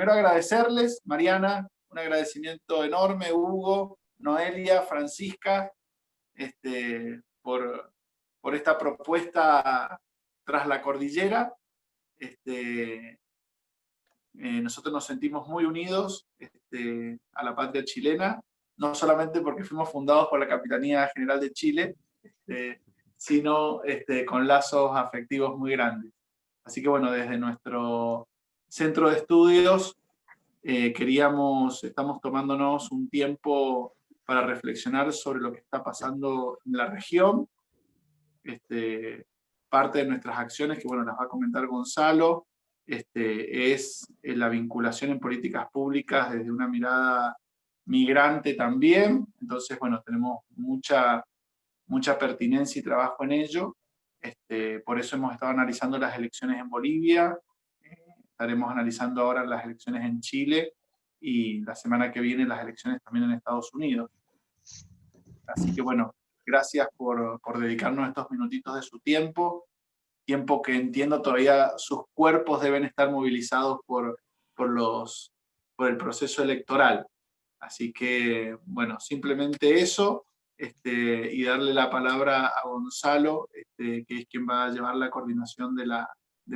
primero agradecerles, Mariana, un agradecimiento enorme, Hugo, Noelia, Francisca, por esta propuesta tras la cordillera. Nosotros nos sentimos muy unidos a la patria chilena, no solamente porque fuimos fundados por la Capitanía General de Chile, sino con lazos afectivos muy grandes. Así que bueno, desde nuestro centro de estudios estamos tomándonos un tiempo para reflexionar sobre lo que está pasando en la región. Parte de nuestras acciones, que bueno, las va a comentar Gonzalo, es la vinculación en políticas públicas desde una mirada migrante también. Entonces, bueno, tenemos mucha pertinencia y trabajo en ello. Por eso hemos estado analizando las elecciones en Bolivia, estaremos analizando ahora las elecciones en Chile y la semana que viene las elecciones también en Estados Unidos. Así que bueno, gracias por dedicarnos estos minutitos de su tiempo que entiendo todavía sus cuerpos deben estar movilizados por el proceso electoral. Así que, bueno, simplemente eso, y darle la palabra a Gonzalo, que es quien va a llevar la coordinación de la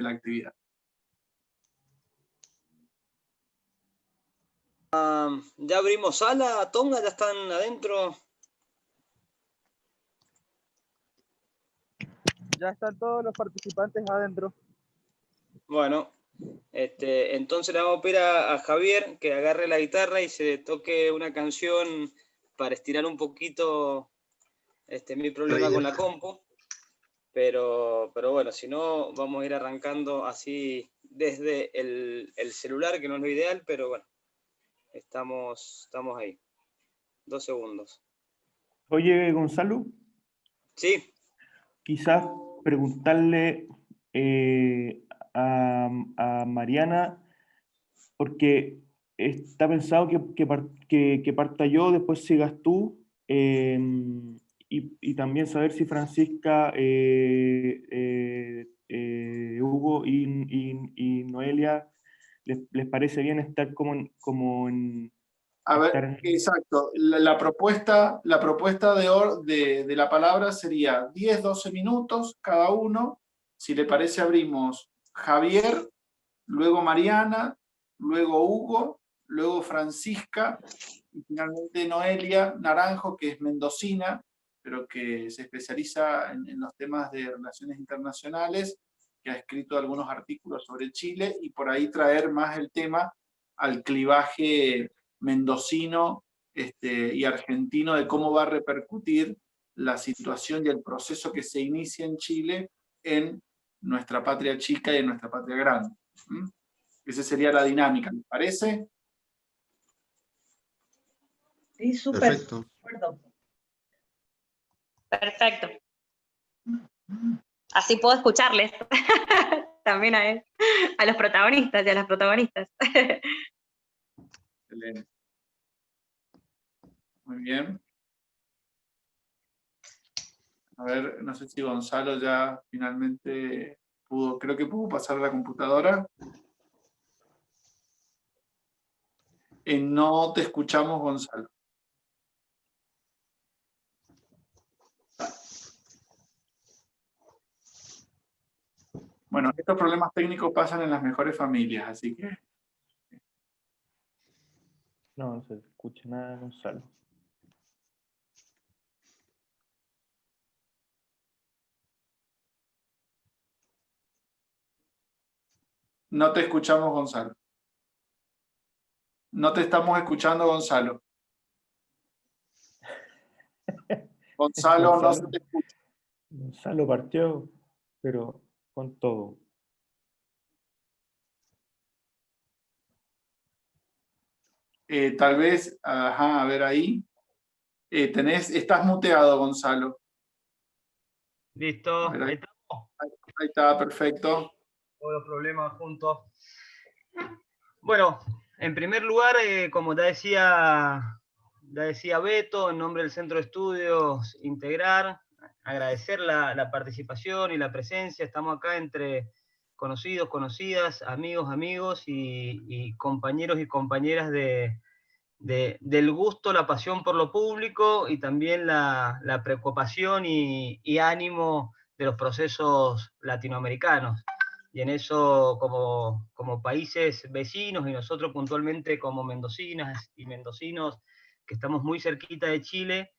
actividad. Ya abrimos sala, Tonga, ya están adentro. Ya están todos los participantes adentro. Bueno, entonces le vamos a pedir a Javier que agarre la guitarra y se toque una canción para estirar un poquito mi problema con la compu. Pero bueno, si no, vamos a ir arrancando así desde el celular, que no es lo ideal, pero bueno, estamos ahí. 2 segundos. Oye, Gonzalo. Sí. Quizás preguntarle a Mariana, porque está pensado que parta yo, después sigas tú, y también saber si Francisca, Hugo y Noelia les parece bien estar como en a ver, exacto. La propuesta de la palabra sería 10, 12 minutos cada uno. Si le parece, abrimos Javier, luego Mariana, luego Hugo, luego Francisca, y finalmente Noelia Naranjo, que es mendocina, pero que se especializa en los temas de relaciones internacionales, que ha escrito algunos artículos sobre Chile, y por ahí traer más el tema al clivaje mendocino y argentino de cómo va a repercutir la situación y el proceso que se inicia en Chile en nuestra patria chica y en nuestra patria grande. Esa sería la dinámica, ¿me parece? Sí, súper. Perfecto. Perfecto. Así puedo escucharles también a los protagonistas y a las protagonistas. Excelente. Muy bien. A ver, no sé si Gonzalo ya finalmente creo que pudo pasar a la computadora. No te escuchamos, Gonzalo. Bueno, estos problemas técnicos pasan en las mejores familias, así que... No se escucha nada, Gonzalo. No te escuchamos, Gonzalo. No te estamos escuchando, Gonzalo. Gonzalo, no se te escucha. Gonzalo partió, pero con todo. Tal vez, ajá, a ver ahí. Estás muteado, Gonzalo. Listo, Ver, ahí estamos. Ahí está, perfecto. Todos los problemas juntos. Bueno, en primer lugar, como ya decía Beto, en nombre del Centro de Estudios Integrar, agradecer la participación y la presencia. Estamos acá conocidos, conocidas, amigos y compañeros y compañeras del gusto, la pasión por lo público y también la preocupación y ánimo de los procesos latinoamericanos. Y en eso, como países vecinos y nosotros puntualmente como mendocinas y mendocinos, que estamos muy cerquita de Chile,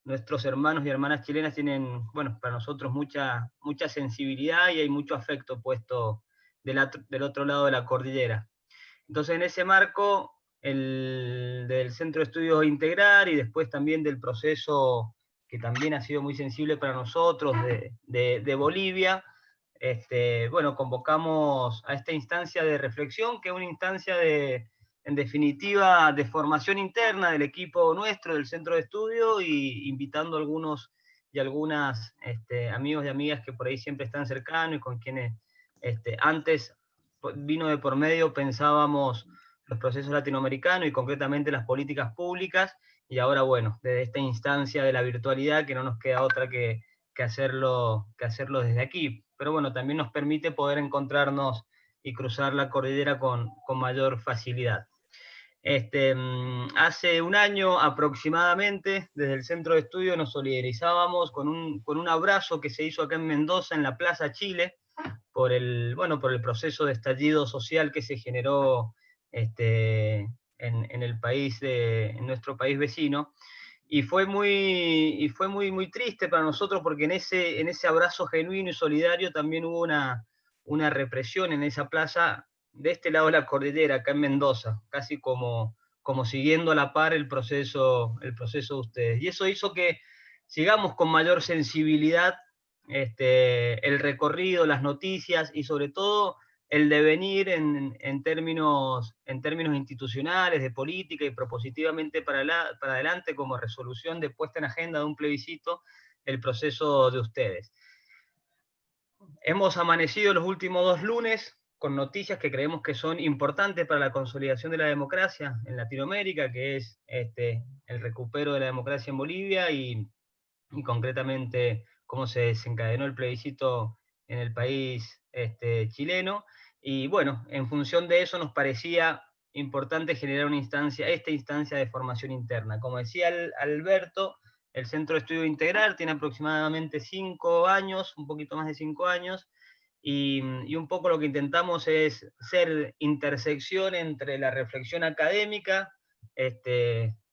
nuestros hermanos y hermanas chilenas tienen, bueno, para nosotros mucha sensibilidad y hay mucho afecto puesto del otro lado de la cordillera. Entonces, en ese marco, del Centro de Estudios Integrar y después también del proceso que también ha sido muy sensible para nosotros de Bolivia, bueno, convocamos a esta instancia de reflexión, que es una instancia en definitiva, de formación interna del equipo nuestro, del centro de estudio, y invitando a algunos y algunas amigos y amigas que por ahí siempre están cercanos y con quienes antes vino de por medio, pensábamos los procesos latinoamericanos y concretamente las políticas públicas, y ahora, bueno, desde esta instancia de la virtualidad, que no nos queda otra que hacerlo desde aquí. Pero bueno, también nos permite poder encontrarnos y cruzar la cordillera con mayor facilidad. Hace un año aproximadamente, desde el centro de estudio nos solidarizábamos con un abrazo que se hizo acá en Mendoza, en la Plaza Chile, por el proceso de estallido social que se generó en el país, en nuestro país vecino. Y fue muy triste para nosotros, porque en ese abrazo genuino y solidario también hubo una represión en esa plaza, de este lado de la cordillera, acá en Mendoza, casi como siguiendo a la par el proceso de ustedes. Y eso hizo que sigamos con mayor sensibilidad el recorrido, las noticias y sobre todo el devenir en términos institucionales, de política y propositivamente para adelante, como resolución de puesta en agenda de un plebiscito, el proceso de ustedes. Hemos amanecido los últimos 2 lunes con noticias que creemos que son importantes para la consolidación de la democracia en Latinoamérica, que es el recupero de la democracia en Bolivia y concretamente cómo se desencadenó el plebiscito en el país chileno. Y bueno, en función de eso nos parecía importante generar esta instancia de formación interna. Como decía Alberto, el Centro de Estudio Integral tiene aproximadamente 5 años, un poquito más de 5 años, y un poco lo que intentamos es ser intersección entre la reflexión académica,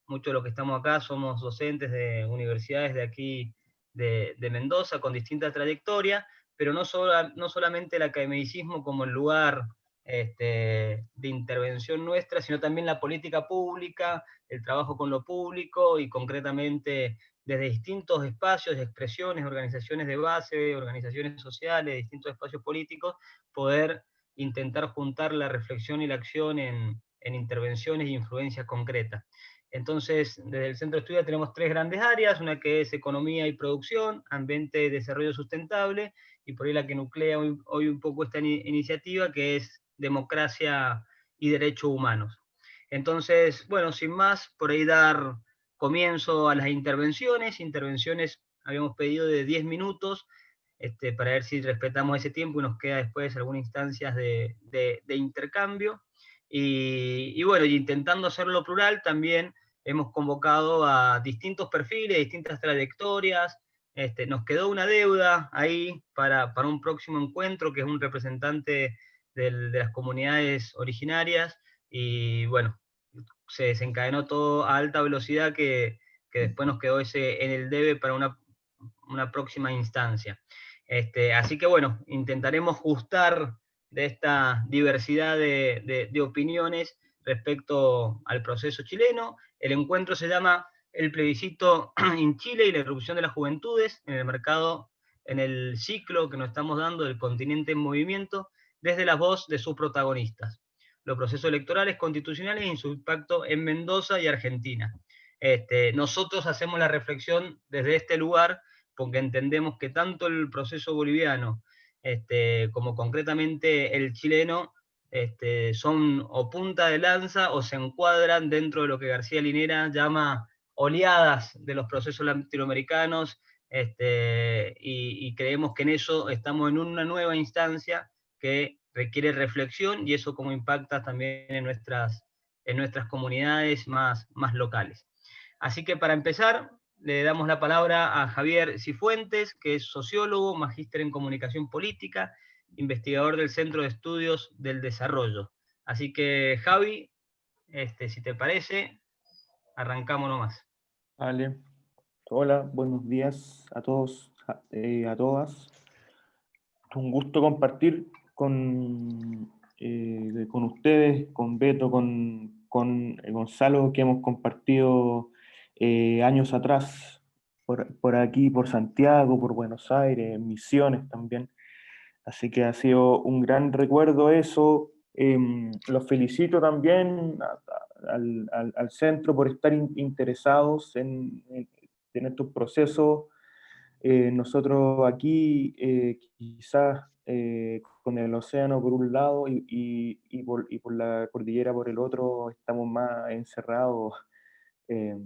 muchos de los que estamos acá somos docentes de universidades de aquí, de Mendoza, con distinta trayectoria, pero no solamente el academicismo como el lugar de intervención nuestra, sino también la política pública, el trabajo con lo público y concretamente desde distintos espacios, expresiones, organizaciones de base, organizaciones sociales, distintos espacios políticos, poder intentar juntar la reflexión y la acción en intervenciones e influencias concretas. Entonces, desde el Centro de Estudio tenemos 3 grandes áreas, una que es economía y producción, ambiente y desarrollo sustentable, y por ahí la que nuclea hoy un poco esta iniciativa, que es democracia y derechos humanos. Entonces, bueno, sin más, por ahí dar comienzo a las intervenciones. Habíamos pedido de 10 minutos, para ver si respetamos ese tiempo y nos queda después algunas instancias de intercambio. Y bueno, y intentando hacerlo plural, también hemos convocado a distintos perfiles, distintas trayectorias. Nos quedó una deuda ahí para un próximo encuentro, que es un representante de las comunidades originarias, y bueno, se desencadenó todo a alta velocidad, que después nos quedó en el debe para una próxima instancia. Así que bueno, intentaremos gustar de esta diversidad de opiniones respecto al proceso chileno. El encuentro se llama El plebiscito en Chile y la irrupción de las juventudes en el mercado, en el ciclo que nos estamos dando del continente en movimiento, desde la voz de sus protagonistas, los procesos electorales constitucionales y su impacto en Mendoza y Argentina. Nosotros hacemos la reflexión desde este lugar, porque entendemos que tanto el proceso boliviano como concretamente el chileno son o punta de lanza o se encuadran dentro de lo que García Linera llama oleadas de los procesos latinoamericanos, y creemos que en eso estamos en una nueva instancia que requiere reflexión, y eso como impacta también en nuestras comunidades más locales. Así que para empezar, le damos la palabra a Javier Cifuentes, que es sociólogo, magíster en comunicación política, investigador del Centro de Estudios del Desarrollo. Así que, Javi, si te parece, arrancamos nomás. Vale. Hola, buenos días a todos, a todas. Un gusto compartir con ustedes, con Beto, con Gonzalo, que hemos compartido años atrás, por aquí, por Santiago, por Buenos Aires, Misiones también. Así que ha sido un gran recuerdo eso. Los felicito también al centro por estar interesados en estos procesos. Nosotros aquí quizás con el océano por un lado y por la cordillera por el otro estamos más encerrados, eh,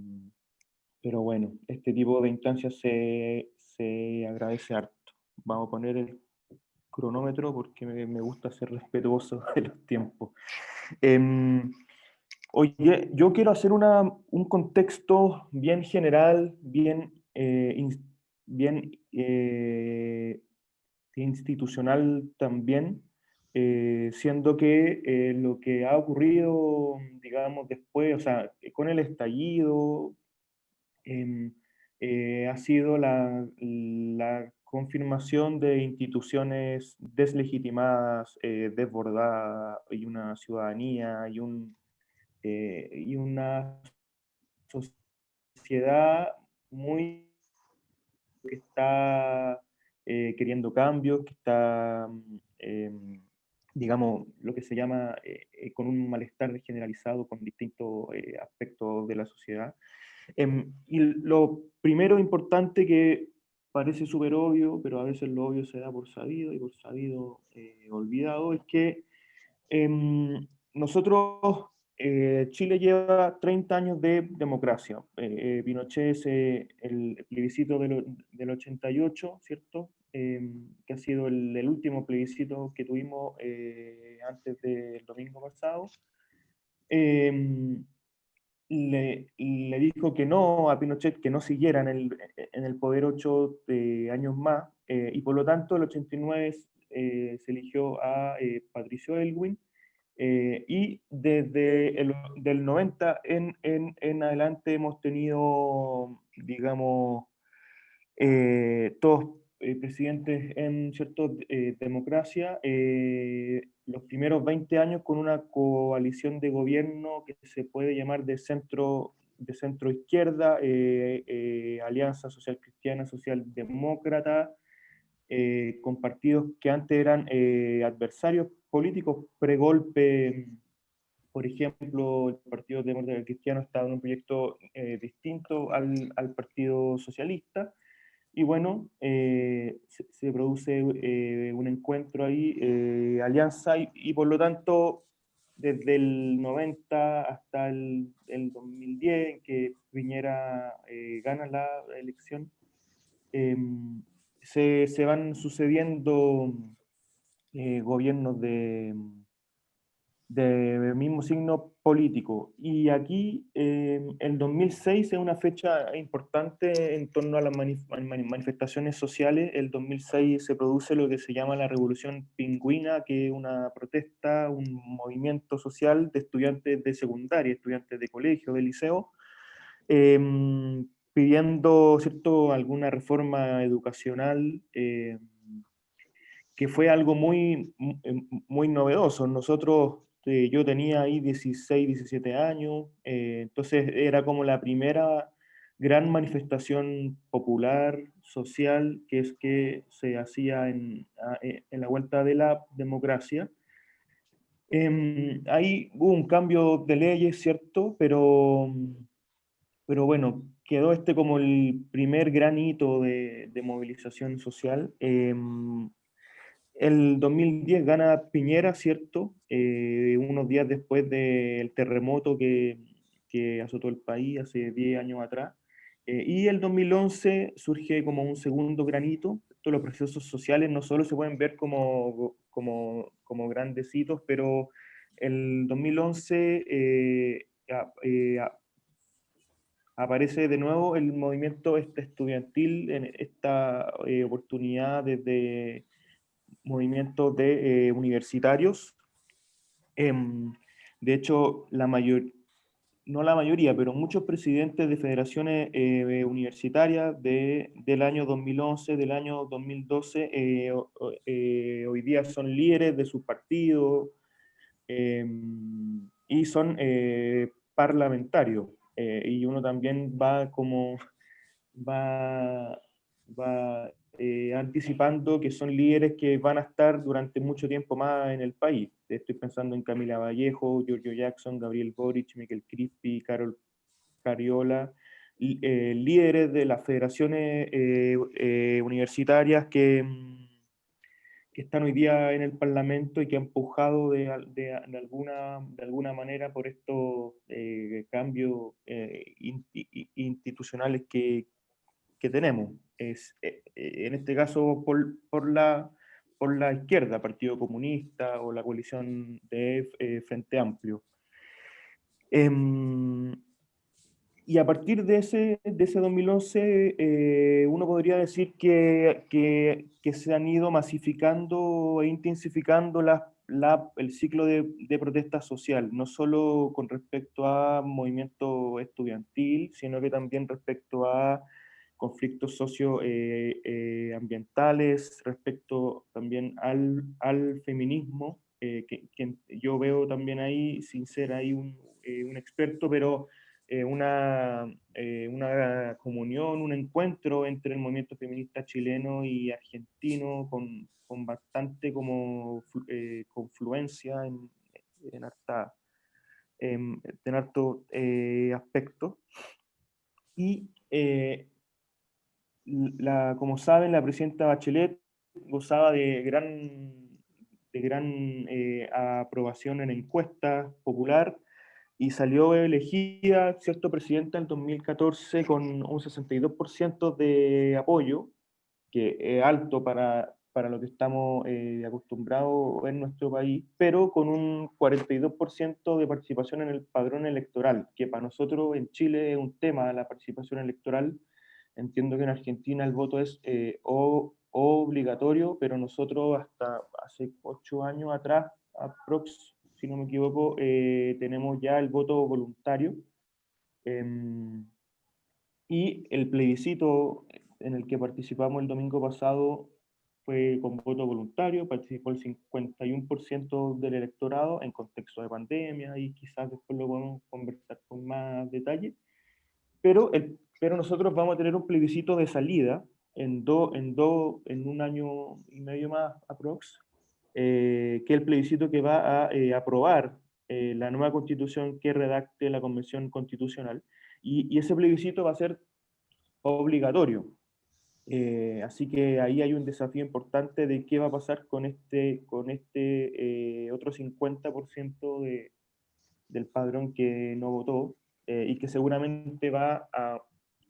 pero bueno, este tipo de instancias se agradece harto. Vamos a poner el cronómetro porque me gusta ser respetuoso de los tiempos. Oye, yo quiero hacer un contexto bien general, bien institucional también, siendo que lo que ha ocurrido, digamos, después, o sea, con el estallido, em, ha sido la confirmación de instituciones deslegitimadas, desbordadas, y una ciudadanía y una sociedad muy que está queriendo cambios, que está, digamos, lo que se llama con un malestar generalizado con distintos aspectos de la sociedad. Y lo primero importante que parece súper obvio, pero a veces lo obvio se da por sabido y por sabido olvidado, es que nosotros, Chile lleva 30 años de democracia. Pinochet es el plebiscito del 88, ¿cierto? Que ha sido el último plebiscito que tuvimos antes del domingo pasado. Le dijo que no a Pinochet, que no siguiera en el poder 8 años más, y por lo tanto el 89 se eligió a Patricio Aylwin, y desde del 90 en adelante hemos tenido, digamos, todos presidentes en cierta democracia, los primeros 20 años con una coalición de gobierno que se puede llamar de centro izquierda, Alianza Social Cristiana, Socialdemócrata, con partidos que antes eran adversarios políticos pre-golpe. Por ejemplo, el Partido Demócrata Cristiano estaba en un proyecto distinto al Partido Socialista, y bueno, se produce un encuentro ahí, alianza, y por lo tanto, desde el 90 hasta el 2010, en que Piñera gana la elección, se van sucediendo gobiernos de mismo signo político. Y aquí el 2006 es una fecha importante en torno a las manifestaciones sociales. El 2006 se produce lo que se llama la Revolución Pingüina, que es una protesta, un movimiento social de estudiantes de secundaria, estudiantes de colegio, de liceo, pidiendo, ¿cierto?, alguna reforma educacional, que fue algo muy novedoso. Nosotros, yo tenía ahí 16, 17 años, entonces era como la primera gran manifestación popular, social, que se hacía en la vuelta de la democracia. Ahí hubo un cambio de leyes, ¿cierto? Pero bueno, quedó este como el primer gran hito de movilización social. El 2010 gana Piñera, ¿cierto? Unos días después del terremoto que azotó el país hace 10 años atrás. Y el 2011 surge como un segundo granito. Los procesos sociales no solo se pueden ver como grandes hitos, pero el 2011 aparece de nuevo el movimiento estudiantil en esta oportunidad desde movimientos universitarios. De hecho, no la mayoría, pero muchos presidentes de federaciones universitarias del año 2011, del año 2012, hoy día son líderes de sus partidos y son parlamentarios. Y uno también va, va anticipando que son líderes que van a estar durante mucho tiempo más en el país. Estoy pensando en Camila Vallejo, Giorgio Jackson, Gabriel Boric, Miquel Crispi, Carol Cariola, líderes de las federaciones universitarias que están hoy día en el Parlamento y que han empujado de alguna manera por estos cambios institucionales que tenemos. En este caso por la izquierda, Partido Comunista o la coalición de Frente Amplio. Y a partir de ese 2011, uno podría decir que se han ido masificando e intensificando el ciclo de protesta social, no solo con respecto a movimiento estudiantil, sino que también respecto a conflictos socioambientales, respecto también al feminismo, que yo veo también ahí, sin ser ahí un experto, pero una comunión, un encuentro entre el movimiento feminista chileno y argentino con bastante confluencia en harto aspectos. Y como saben, la presidenta Bachelet gozaba de gran aprobación en encuestas popular, y salió elegida, ¿cierto?, presidenta en 2014 con un 62% de apoyo, que es alto para lo que estamos acostumbrados en nuestro país, pero con un 42% de participación en el padrón electoral, que para nosotros en Chile es un tema, la participación electoral. Entiendo que en Argentina el voto es obligatorio, pero nosotros hasta hace 8 años atrás, aprox, si no me equivoco, tenemos ya el voto voluntario. Y el plebiscito en el que participamos el domingo pasado fue con voto voluntario, participó el 51% del electorado en contexto de pandemia, y quizás después lo podemos conversar con más detalle. Pero nosotros vamos a tener un plebiscito de salida en un año y medio más, aprox, que es el plebiscito que va a aprobar la nueva constitución que redacte la Convención Constitucional, y ese plebiscito va a ser obligatorio. Así que ahí hay un desafío importante de qué va a pasar con este otro 50% del padrón que no votó, y que seguramente va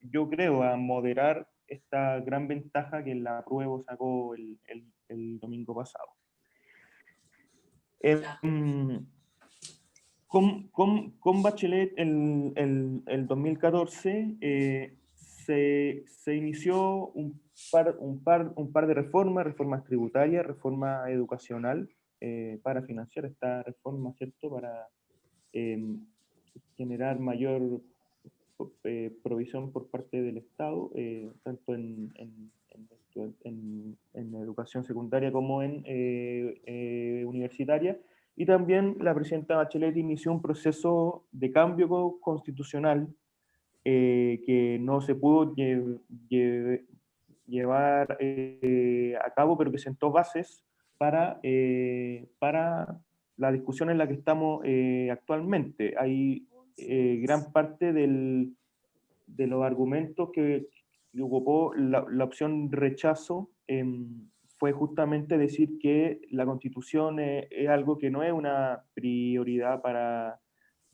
yo creo, a moderar esta gran ventaja que la apruebo sacó el domingo pasado. Con Bachelet el 2014 se inició un par de reformas tributarias, reforma educacional, para financiar esta reforma, ¿cierto?, para generar mayor provisión por parte del Estado, tanto en educación secundaria como en universitaria. Y también la presidenta Bachelet inició un proceso de cambio constitucional que no se pudo llevar a cabo, pero que sentó bases para la discusión en la que estamos actualmente. Hay gran parte de los argumentos que ocupó la opción rechazo fue justamente decir que la Constitución es algo que no es una prioridad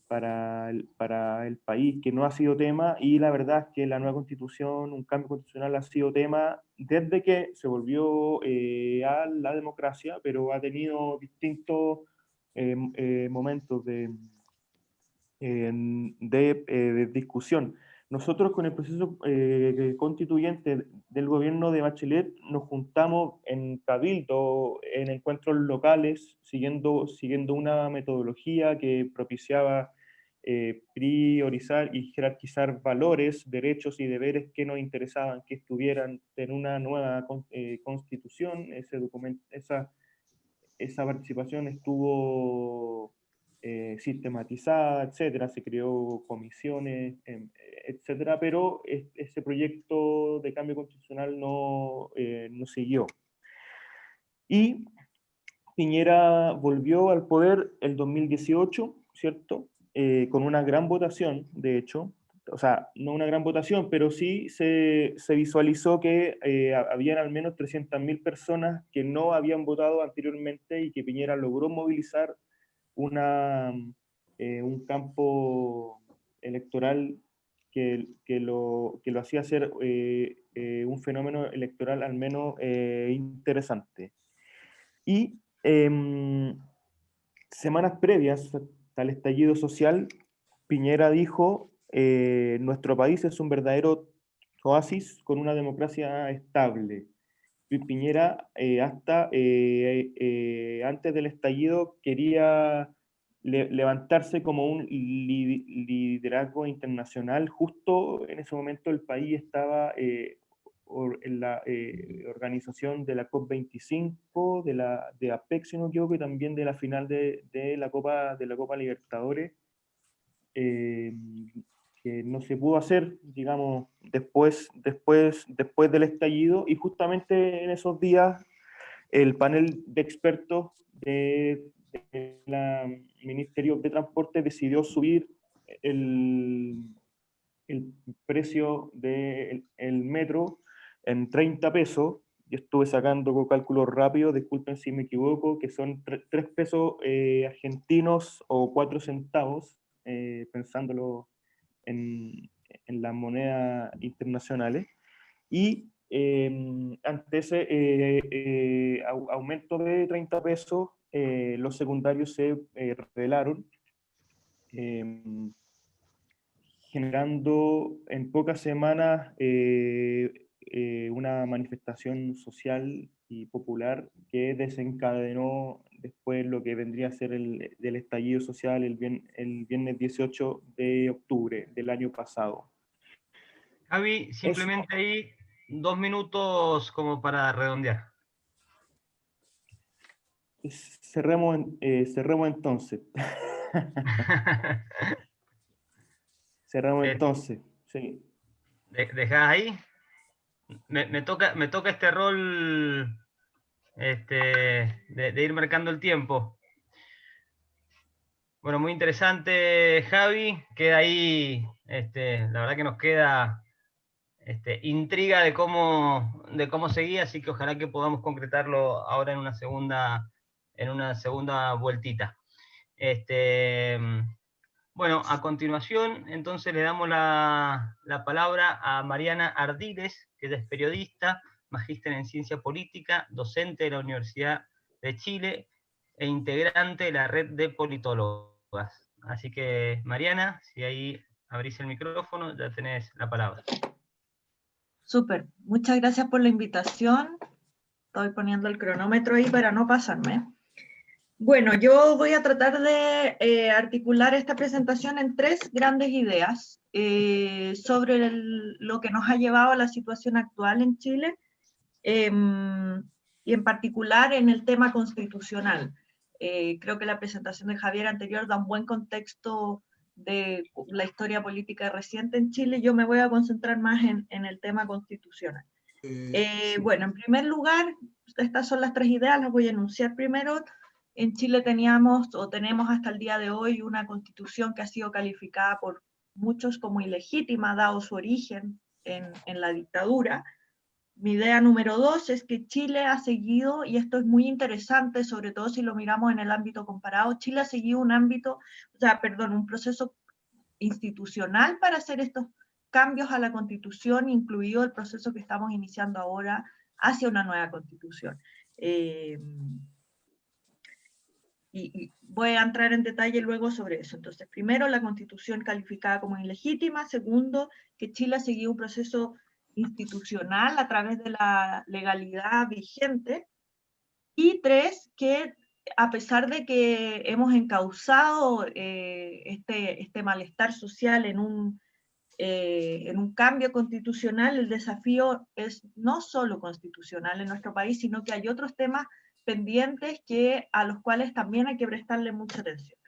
para el país, que no ha sido tema, y la verdad es que la nueva constitución, un cambio constitucional ha sido tema desde que se volvió a la democracia, pero ha tenido distintos momentos de discusión. Nosotros con el proceso constituyente del gobierno de Bachelet nos juntamos en cabildo, en encuentros locales, siguiendo una metodología que propiciaba priorizar y jerarquizar valores, derechos y deberes que nos interesaban que estuvieran en una nueva constitución. Esa participación estuvo sistematizada, etcétera, se creó comisiones, etcétera, pero ese proyecto de cambio constitucional no siguió. Y Piñera volvió al poder el 2018, ¿cierto? Con una gran votación, de hecho, o sea, no una gran votación, pero sí se visualizó que habían al menos 300.000 personas que no habían votado anteriormente y que Piñera logró movilizar un campo electoral que lo hacía ser un fenómeno electoral al menos interesante. Y semanas previas al estallido social, Piñera dijo, nuestro país es un verdadero oasis con una democracia estable. Y Piñera, antes del estallido, quería levantarse como un liderazgo internacional. Justo en ese momento el país estaba en la organización de la COP25, de APEC, si no me equivoco, y también de la final de la Copa Libertadores, que no se pudo hacer, digamos, después del estallido, y justamente en esos días el panel de expertos del Ministerio de Transporte decidió subir el precio del metro en 30 pesos. Yo estuve sacando cálculos rápidos, disculpen si me equivoco, que son 3 pesos argentinos o 4 centavos, pensándolo en las monedas internacionales. Y ante ese aumento de 30 pesos, los secundarios se rebelaron, generando en pocas semanas una manifestación social y popular que desencadenó después lo que vendría a ser del estallido social el viernes 18 de octubre del año pasado. Javi, simplemente ahí 2 minutos como para redondear. Cerremos entonces. Cerramos entonces, sí. ¿Dejás ahí? Me toca este rol de ir marcando el tiempo. Bueno, muy interesante, Javi. Queda ahí, la verdad que nos queda intriga de cómo seguía, así que ojalá que podamos concretarlo ahora en una segunda vueltita. Bueno, a continuación, entonces le damos la palabra a Mariana Ardiles, que es periodista, magíster en ciencia política, docente de la Universidad de Chile e integrante de la red de politólogas. Así que, Mariana, si ahí abrís el micrófono, ya tenés la palabra. Súper, muchas gracias por la invitación. Estoy poniendo el cronómetro ahí para no pasarme. Bueno, yo voy a tratar de articular esta presentación en 3 grandes ideas sobre lo que nos ha llevado a la situación actual en Chile y en particular en el tema constitucional. Creo que la presentación de Javier anterior da un buen contexto de la historia política reciente en Chile. Yo me voy a concentrar más en el tema constitucional. Sí. Bueno, en primer lugar, estas son las 3 ideas, las voy a enunciar primero. En Chile tenemos hasta el día de hoy una constitución que ha sido calificada por muchos como ilegítima, dado su origen en la dictadura. mi idea número 2 es que Chile ha seguido, y esto es muy interesante, sobre todo si lo miramos en el ámbito comparado, Chile ha seguido un proceso institucional para hacer estos cambios a la Constitución, incluido el proceso que estamos iniciando ahora hacia una nueva Constitución. Y voy a entrar en detalle luego sobre eso. Entonces, primero, la Constitución calificada como ilegítima. Segundo, que Chile ha seguido un proceso institucional a través de la legalidad vigente. Y 3, que a pesar de que hemos encauzado este malestar social en un cambio constitucional, el desafío es no solo constitucional en nuestro país, sino que hay otros temas pendientes a los cuales también hay que prestarle mucha atención.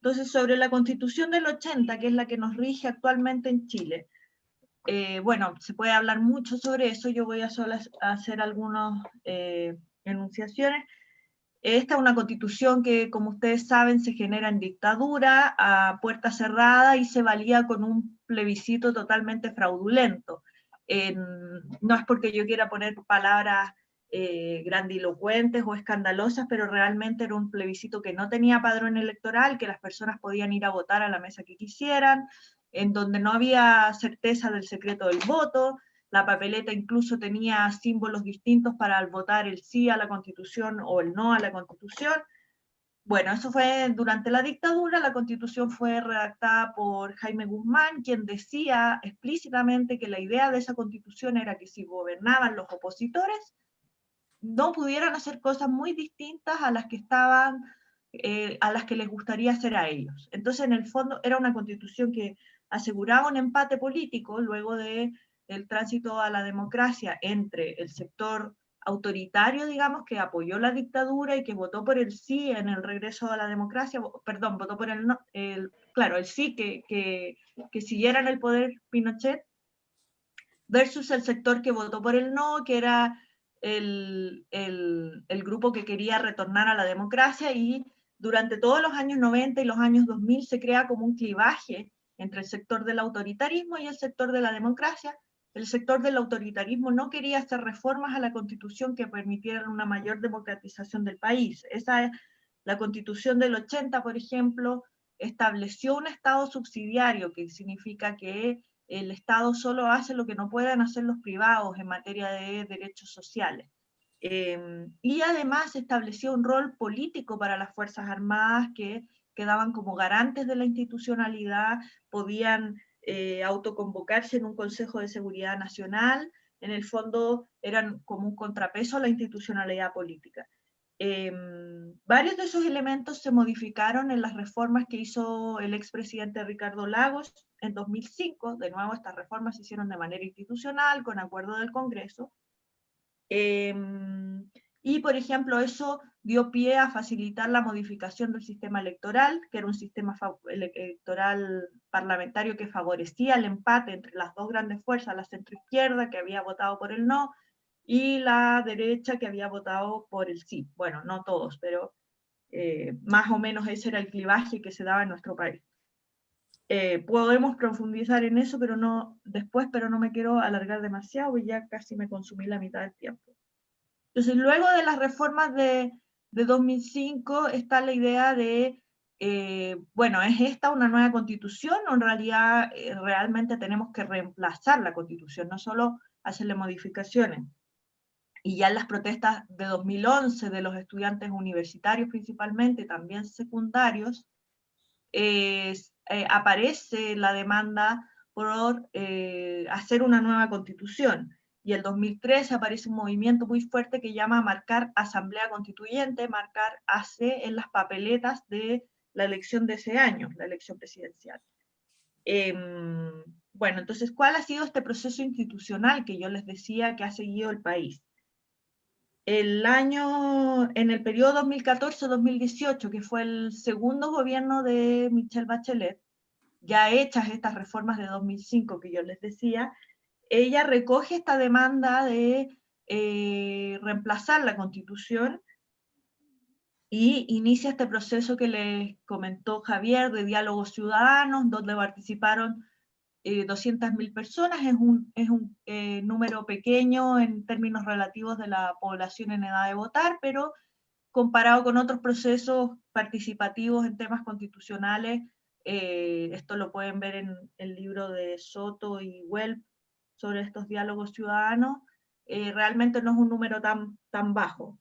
Entonces, sobre la Constitución del 80, que es la que nos rige actualmente en Chile, bueno, se puede hablar mucho sobre eso, yo voy a solo hacer algunas enunciaciones. Esta es una constitución que, como ustedes saben, se genera en dictadura, a puerta cerrada, y se valía con un plebiscito totalmente fraudulento. No es porque yo quiera poner palabras grandilocuentes o escandalosas, pero realmente era un plebiscito que no tenía padrón electoral, que las personas podían ir a votar a la mesa que quisieran, en donde no había certeza del secreto del voto. La papeleta incluso tenía símbolos distintos para votar el sí a la Constitución o el no a la Constitución. Bueno, eso fue durante la dictadura. La Constitución fue redactada por Jaime Guzmán, quien decía explícitamente que la idea de esa Constitución era que si gobernaban los opositores, no pudieran hacer cosas muy distintas a las que estaban, a las que les gustaría hacer a ellos. Entonces, en el fondo, era una Constitución que aseguraba un empate político luego de el tránsito a la democracia entre el sector autoritario, digamos, que apoyó la dictadura y que votó por el sí en el regreso a la democracia, perdón, votó por el no, claro, el sí que siguiera en el poder Pinochet, versus el sector que votó por el no, que era el grupo que quería retornar a la democracia. Y durante todos los años 90 y los años 2000 se crea como un clivaje entre el sector del autoritarismo y el sector de la democracia. El sector del autoritarismo no quería hacer reformas a la Constitución que permitieran una mayor democratización del país. La Constitución del 80, por ejemplo, estableció un Estado subsidiario, que significa que el Estado solo hace lo que no pueden hacer los privados en materia de derechos sociales. Y además estableció un rol político para las Fuerzas Armadas que quedaban como garantes de la institucionalidad, podían autoconvocarse en un Consejo de Seguridad Nacional. En el fondo eran como un contrapeso a la institucionalidad política. Varios de esos elementos se modificaron en las reformas que hizo el expresidente Ricardo Lagos en 2005. De nuevo, estas reformas se hicieron de manera institucional, con acuerdo del Congreso. Y, por ejemplo, eso dio pie a facilitar la modificación del sistema electoral, que era un sistema electoral parlamentario que favorecía el empate entre las dos grandes fuerzas, la centroizquierda, que había votado por el no, y la derecha, que había votado por el sí. Bueno, no todos, pero más o menos ese era el clivaje que se daba en nuestro país. Podemos profundizar en eso después, pero no me quiero alargar demasiado, porque ya casi me consumí la mitad del tiempo. Entonces, luego de las reformas de 2005 está la idea de, bueno, ¿es esta una nueva constitución o en realidad realmente tenemos que reemplazar la constitución, no solo hacerle modificaciones? Y ya en las protestas de 2011 de los estudiantes universitarios principalmente, también secundarios, aparece la demanda por hacer una nueva constitución. Y el 2013 aparece un movimiento muy fuerte que llama marcar Asamblea Constituyente, marcar AC en las papeletas de la elección de ese año, la elección presidencial. Bueno, entonces, ¿cuál ha sido este proceso institucional que yo les decía que ha seguido el país? En el periodo 2014-2018, que fue el segundo gobierno de Michelle Bachelet, ya hechas estas reformas de 2005 que yo les decía, ella recoge esta demanda de reemplazar la Constitución y inicia este proceso que les comentó Javier de diálogos ciudadanos, donde participaron 200.000 personas, es un número pequeño en términos relativos de la población en edad de votar, pero comparado con otros procesos participativos en temas constitucionales, esto lo pueden ver en el libro de Soto y Welp sobre estos diálogos ciudadanos, realmente no es un número tan bajo.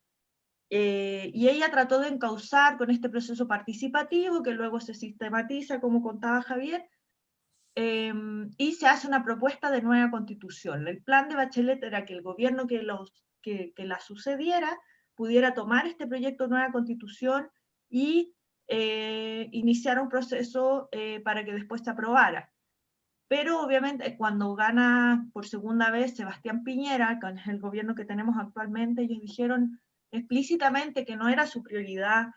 Y ella trató de encauzar con este proceso participativo, que luego se sistematiza, como contaba Javier, y se hace una propuesta de nueva constitución. El plan de Bachelet era que el gobierno que la sucediera pudiera tomar este proyecto de nueva constitución y iniciar un proceso para que después se aprobara. Pero obviamente cuando gana por segunda vez Sebastián Piñera, con el gobierno que tenemos actualmente, ellos dijeron explícitamente que no era su prioridad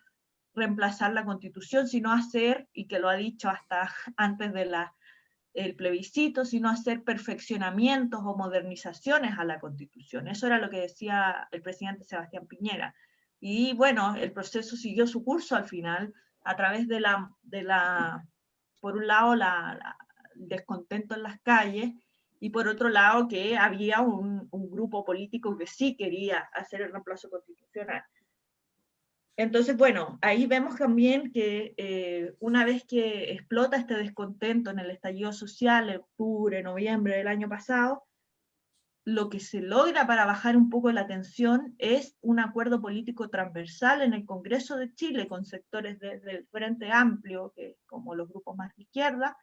reemplazar la constitución, sino hacer, y que lo ha dicho hasta antes de el plebiscito, sino hacer perfeccionamientos o modernizaciones a la Constitución. Eso era lo que decía el presidente Sebastián Piñera. Y bueno, el proceso siguió su curso al final, a través de por un lado, el descontento en las calles, y por otro lado, que había un grupo político que sí quería hacer el reemplazo constitucional. Entonces, bueno, ahí vemos también que una vez que explota este descontento en el estallido social, en octubre, noviembre del año pasado, lo que se logra para bajar un poco la tensión es un acuerdo político transversal en el Congreso de Chile con sectores desde el Frente Amplio, que como los grupos más de izquierda,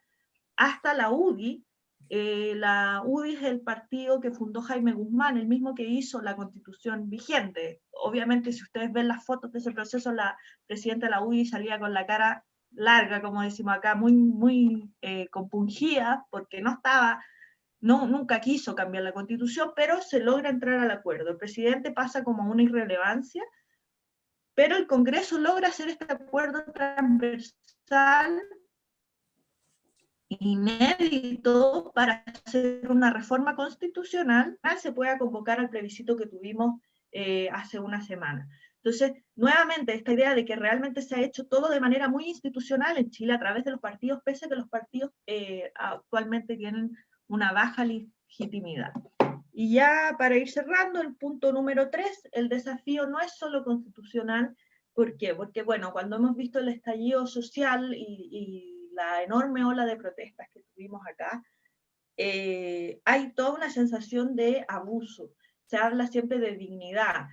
hasta la UDI. La UDI es el partido que fundó Jaime Guzmán, el mismo que hizo la constitución vigente. Obviamente, si ustedes ven las fotos de ese proceso, la presidenta de la UDI salía con la cara larga, como decimos acá, muy compungida, porque nunca quiso cambiar la constitución, pero se logra entrar al acuerdo. El presidente pasa como una irrelevancia, pero el Congreso logra hacer este acuerdo transversal inédito para hacer una reforma constitucional, se pueda convocar al plebiscito que tuvimos hace una semana. Entonces, nuevamente, esta idea de que realmente se ha hecho todo de manera muy institucional en Chile a través de los partidos, pese a que los partidos actualmente tienen una baja legitimidad. Y ya para ir cerrando, el punto número 3, el desafío no es solo constitucional. ¿Por qué? Porque, bueno, cuando hemos visto el estallido social y la enorme ola de protestas que tuvimos acá, hay toda una sensación de abuso. Se habla siempre de dignidad.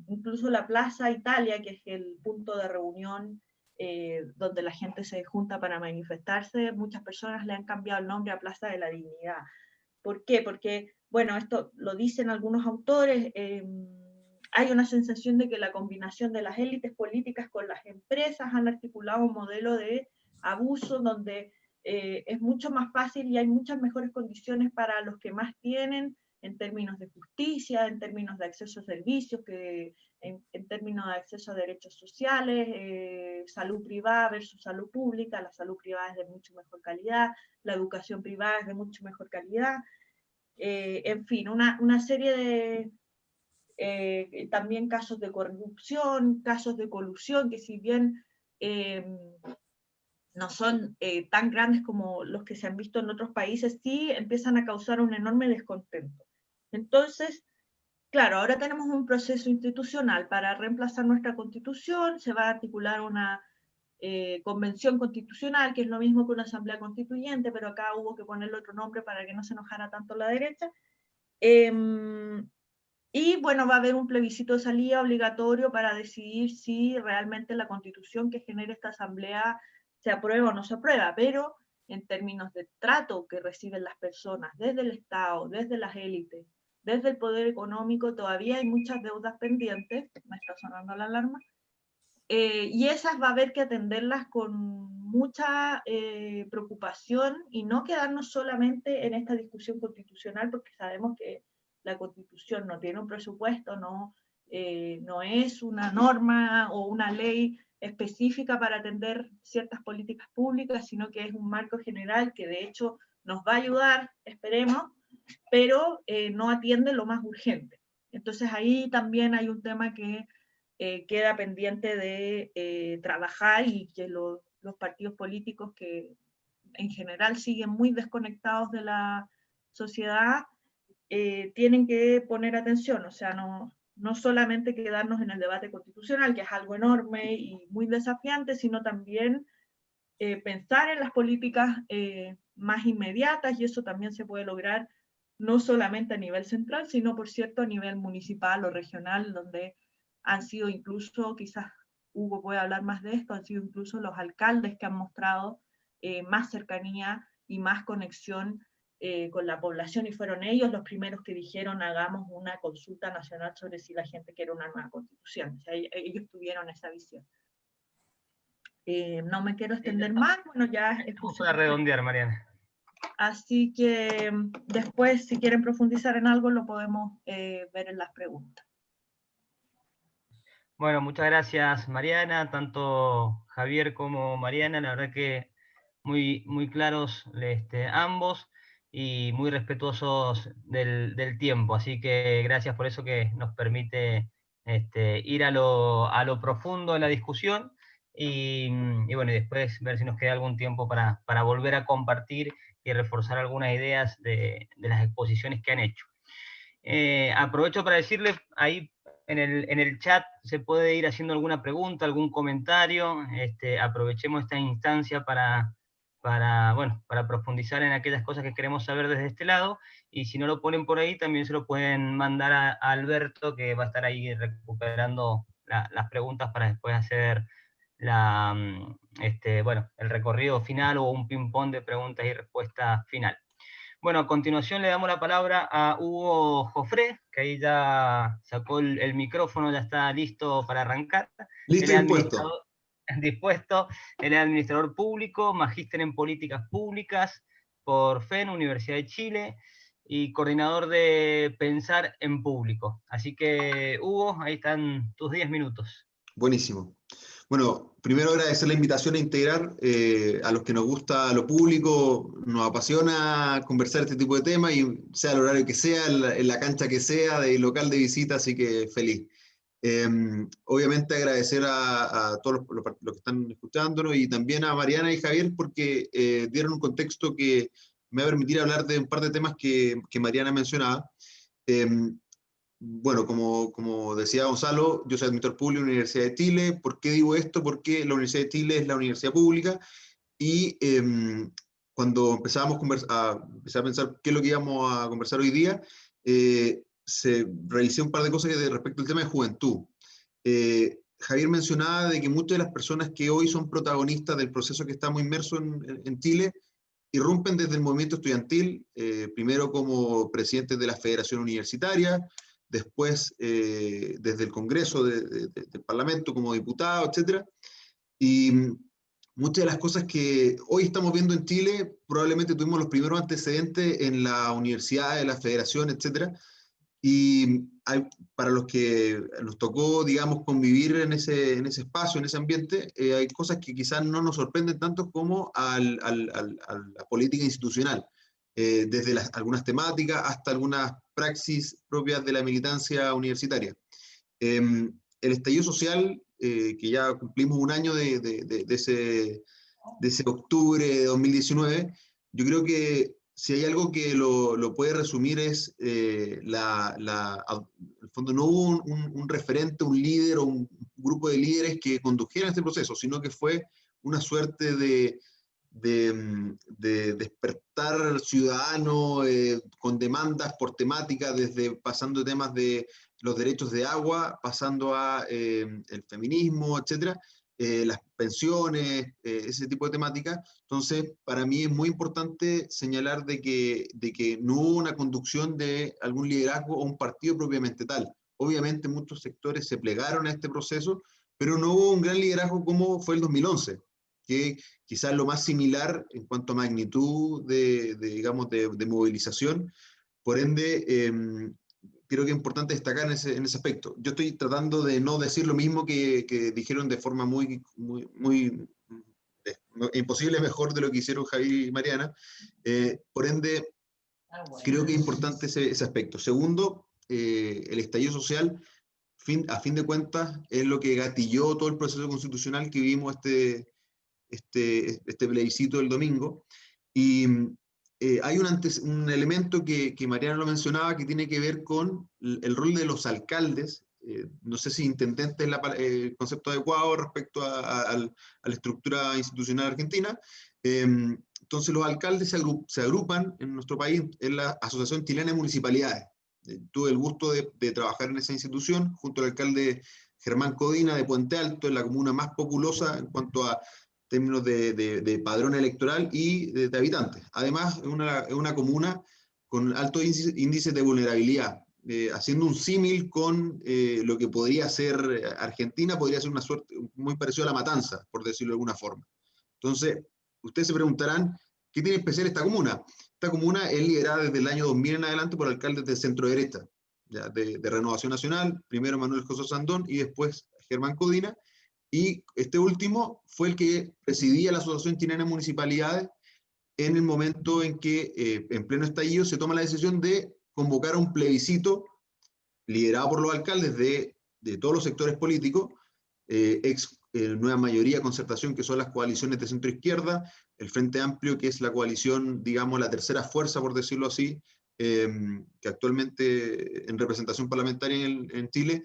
Incluso la Plaza Italia, que es el punto de reunión donde la gente se junta para manifestarse, muchas personas le han cambiado el nombre a Plaza de la Dignidad. ¿Por qué? Porque, bueno, esto lo dicen algunos autores, hay una sensación de que la combinación de las élites políticas con las empresas han articulado un modelo de abuso donde es mucho más fácil y hay muchas mejores condiciones para los que más tienen en términos de justicia, en términos de acceso a servicios, en términos de acceso a derechos sociales, salud privada versus salud pública. La salud privada es de mucho mejor calidad, la educación privada es de mucho mejor calidad, en fin, una serie de también casos de corrupción, casos de colusión, que si bien no son tan grandes como los que se han visto en otros países, sí empiezan a causar un enorme descontento. Entonces, claro, ahora tenemos un proceso institucional para reemplazar nuestra constitución, se va a articular una convención constitucional, que es lo mismo que una asamblea constituyente, pero acá hubo que ponerle otro nombre para que no se enojara tanto la derecha. Y bueno, va a haber un plebiscito de salida obligatorio para decidir si realmente la constitución que genera esta asamblea se aprueba o no se aprueba, pero en términos de trato que reciben las personas desde el Estado, desde las élites, desde el poder económico, todavía hay muchas deudas pendientes, me está sonando la alarma, y esas va a haber que atenderlas con mucha preocupación y no quedarnos solamente en esta discusión constitucional, porque sabemos que la Constitución no tiene un presupuesto, no es una norma o una ley específica para atender ciertas políticas públicas, sino que es un marco general que de hecho nos va a ayudar, esperemos, pero no atiende lo más urgente. Entonces ahí también hay un tema que queda pendiente de trabajar y que los partidos políticos que en general siguen muy desconectados de la sociedad, tienen que poner atención, o sea, no solamente quedarnos en el debate constitucional, que es algo enorme y muy desafiante, sino también pensar en las políticas más inmediatas, y eso también se puede lograr no solamente a nivel central, sino, por cierto, a nivel municipal o regional, donde han sido incluso, quizás Hugo puede hablar más de esto, han sido incluso los alcaldes que han mostrado más cercanía y más conexión con la población, y fueron ellos los primeros que dijeron hagamos una consulta nacional sobre si la gente quiere una nueva constitución. O sea, ellos tuvieron esa visión. No me quiero extender más, bueno, ya Vamos a redondear, Mariana. Así que después, si quieren profundizar en algo, lo podemos ver en las preguntas. Bueno, muchas gracias, Mariana, tanto Javier como Mariana, la verdad que muy claros ambos y muy respetuosos del tiempo, así que gracias por eso, que nos permite ir a lo profundo de la discusión y bueno, y después ver si nos queda algún tiempo para volver a compartir y reforzar algunas ideas de las exposiciones que han hecho. Aprovecho para decirles, ahí en el chat se puede ir haciendo alguna pregunta, algún comentario. Aprovechemos esta instancia para profundizar en aquellas cosas que queremos saber desde este lado, y si no lo ponen por ahí, también se lo pueden mandar a Alberto, que va a estar ahí recuperando las preguntas para después hacer el recorrido final o un ping-pong de preguntas y respuestas final. Bueno, a continuación le damos la palabra a Hugo Jofré, que ahí ya sacó el micrófono, ya está listo para arrancar. Listo y dispuesto. Dispuesto. Él es administrador público, magíster en políticas públicas por FEN, Universidad de Chile, y coordinador de Pensar en Público. Así que, Hugo, ahí están tus 10 minutos. Buenísimo. Bueno, primero agradecer la invitación a integrar. A los que nos gusta lo público, nos apasiona conversar este tipo de temas, y sea el horario que sea, en la cancha que sea, de local de visita, así que feliz. Obviamente agradecer a todos los que están escuchándonos, y también a Mariana y Javier, porque dieron un contexto que me va a permitir hablar de un par de temas que Mariana mencionaba. Bueno, como decía Gonzalo, yo soy administrador público de la Universidad de Chile. ¿Por qué digo esto? Porque la Universidad de Chile es la universidad pública, y cuando empezamos a pensar qué es lo que íbamos a conversar hoy día, revisé un par de cosas respecto al tema de juventud. Javier mencionaba de que muchas de las personas que hoy son protagonistas del proceso que estamos inmersos en Chile irrumpen desde el movimiento estudiantil, primero como presidentes de la Federación Universitaria, después desde el Congreso del Parlamento como diputado, etc. Y muchas de las cosas que hoy estamos viendo en Chile, probablemente tuvimos los primeros antecedentes en la universidad, en la federación, etc. Y para los que nos tocó, digamos, convivir en ese espacio, en ese ambiente, hay cosas que quizás no nos sorprenden tanto como a la política institucional. Desde algunas temáticas hasta algunas praxis propias de la militancia universitaria. El estallido social, que ya cumplimos un año de ese octubre de 2019, yo creo que si hay algo que lo puede resumir es, en el fondo no hubo un referente, un líder o un grupo de líderes que condujeran este proceso, sino que fue una suerte de despertar ciudadano con demandas por temáticas, pasando de temas de los derechos de agua, pasando a el feminismo, etcétera, las pensiones, ese tipo de temáticas. Entonces, para mí es muy importante señalar de que no hubo una conducción de algún liderazgo o un partido propiamente tal. Obviamente muchos sectores se plegaron a este proceso, pero no hubo un gran liderazgo como fue el 2011, que quizás lo más similar en cuanto a magnitud digamos, de movilización. Por ende, creo que es importante destacar en ese aspecto. Yo estoy tratando de no decir lo mismo que dijeron de forma muy imposible mejor de lo que hicieron Javi y Mariana. Por ende, creo que es importante ese aspecto. Segundo, el estallido social, a fin de cuentas, es lo que gatilló todo el proceso constitucional que vivimos este plebiscito del domingo. Y hay un elemento que Mariana lo mencionaba, que tiene que ver con el rol de los alcaldes. No sé si intendente es el concepto adecuado respecto a la estructura institucional argentina. Entonces los alcaldes se agrupan en nuestro país en la Asociación Chilena de Municipalidades. Tuve el gusto de trabajar en esa institución junto al alcalde Germán Codina de Puente Alto, en la comuna más populosa en cuanto a términos de padrón electoral y de habitantes. Además, es una comuna con altos índices de vulnerabilidad. Haciendo un símil con lo que podría ser Argentina, podría ser una suerte muy parecida a La Matanza, por decirlo de alguna forma. Entonces, ustedes se preguntarán, ¿qué tiene especial esta comuna? Esta comuna es liderada desde el año 2000 en adelante por alcaldes de centro derecha, ya, de Renovación Nacional, primero Manuel José Sandón y después Germán Codina, y este último fue el que presidía la Asociación Chilena de Municipalidades en el momento en que, en pleno estallido, se toma la decisión de convocar a un plebiscito liderado por los alcaldes de todos los sectores políticos, Nueva Mayoría, Concertación, que son las coaliciones de centro-izquierda, el Frente Amplio, que es la coalición, digamos, la tercera fuerza, por decirlo así, que actualmente en representación parlamentaria en Chile,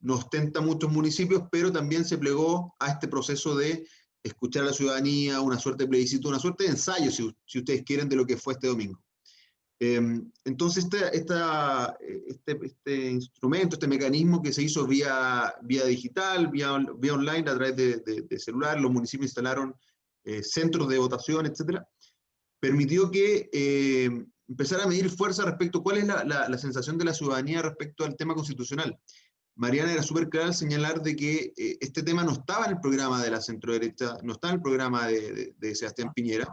no ostenta muchos municipios, pero también se plegó a este proceso de escuchar a la ciudadanía, una suerte de plebiscito, una suerte de ensayo, si ustedes quieren, de lo que fue este domingo. Entonces, este instrumento, este mecanismo que se hizo vía digital, vía online, a través de celular, los municipios instalaron centros de votación, etcétera, permitió que empezara a medir fuerza respecto a cuál es la sensación de la ciudadanía respecto al tema constitucional. Mariana era súper clara al señalar de que este tema no estaba en el programa de la centroderecha, no está en el programa de Sebastián Piñera,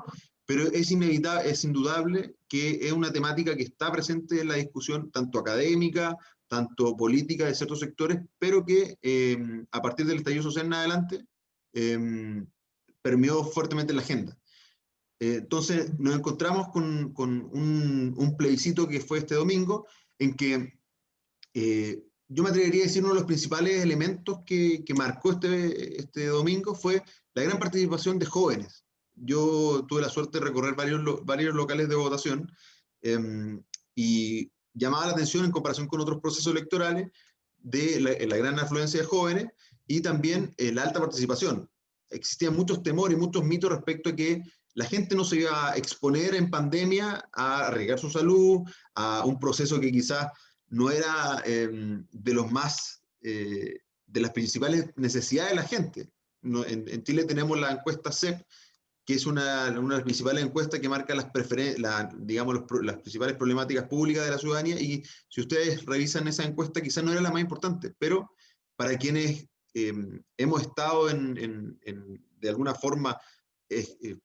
pero es inevitable, es indudable que es una temática que está presente en la discusión tanto académica, tanto política de ciertos sectores, pero que a partir del estallido social en adelante permeó fuertemente la agenda. Entonces nos encontramos con un plebiscito que fue este domingo, en que yo me atrevería a decir uno de los principales elementos que marcó este domingo fue la gran participación de jóvenes. Yo tuve la suerte de recorrer varios locales de votación y llamaba la atención en comparación con otros procesos electorales de la gran afluencia de jóvenes y también la alta participación. Existían muchos temores y muchos mitos respecto a que la gente no se iba a exponer en pandemia a arriesgar su salud, a un proceso que quizás no era de las principales necesidades de la gente. En Chile tenemos la encuesta CEP, que es una de las principales encuestas que marca las principales problemáticas públicas de la ciudadanía, y si ustedes revisan esa encuesta, quizás no era la más importante, pero para quienes hemos estado de alguna forma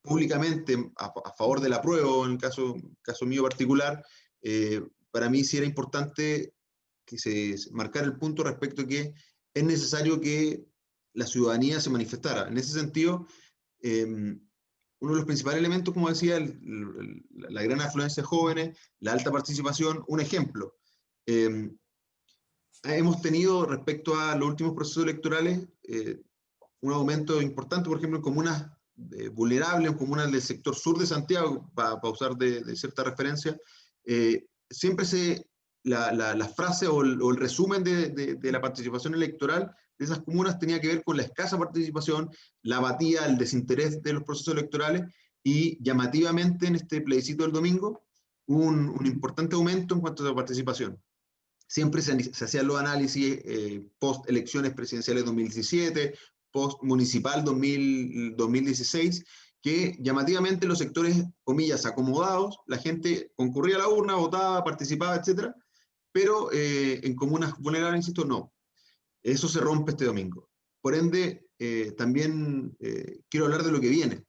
públicamente a favor del apruebo, en el caso mío particular, para mí sí era importante que se marcara el punto respecto a que es necesario que la ciudadanía se manifestara. En ese sentido, uno de los principales elementos, como decía, la gran afluencia de jóvenes, la alta participación. Un ejemplo, hemos tenido respecto a los últimos procesos electorales un aumento importante, por ejemplo, en comunas vulnerables, en comunas del sector sur de Santiago, para usar de cierta referencia. Siempre la frase o el resumen de la participación electoral de esas comunas tenía que ver con la escasa participación, la apatía, el desinterés de los procesos electorales, y llamativamente en este plebiscito del domingo hubo un importante aumento en cuanto a la participación. Siempre se hacían los análisis post elecciones presidenciales 2017, post municipal 2016, que llamativamente los sectores, comillas, acomodados, la gente concurría a la urna, votaba, participaba, etcétera, pero en comunas vulnerables, insisto, no. Eso se rompe este domingo. Por ende, también quiero hablar de lo que viene.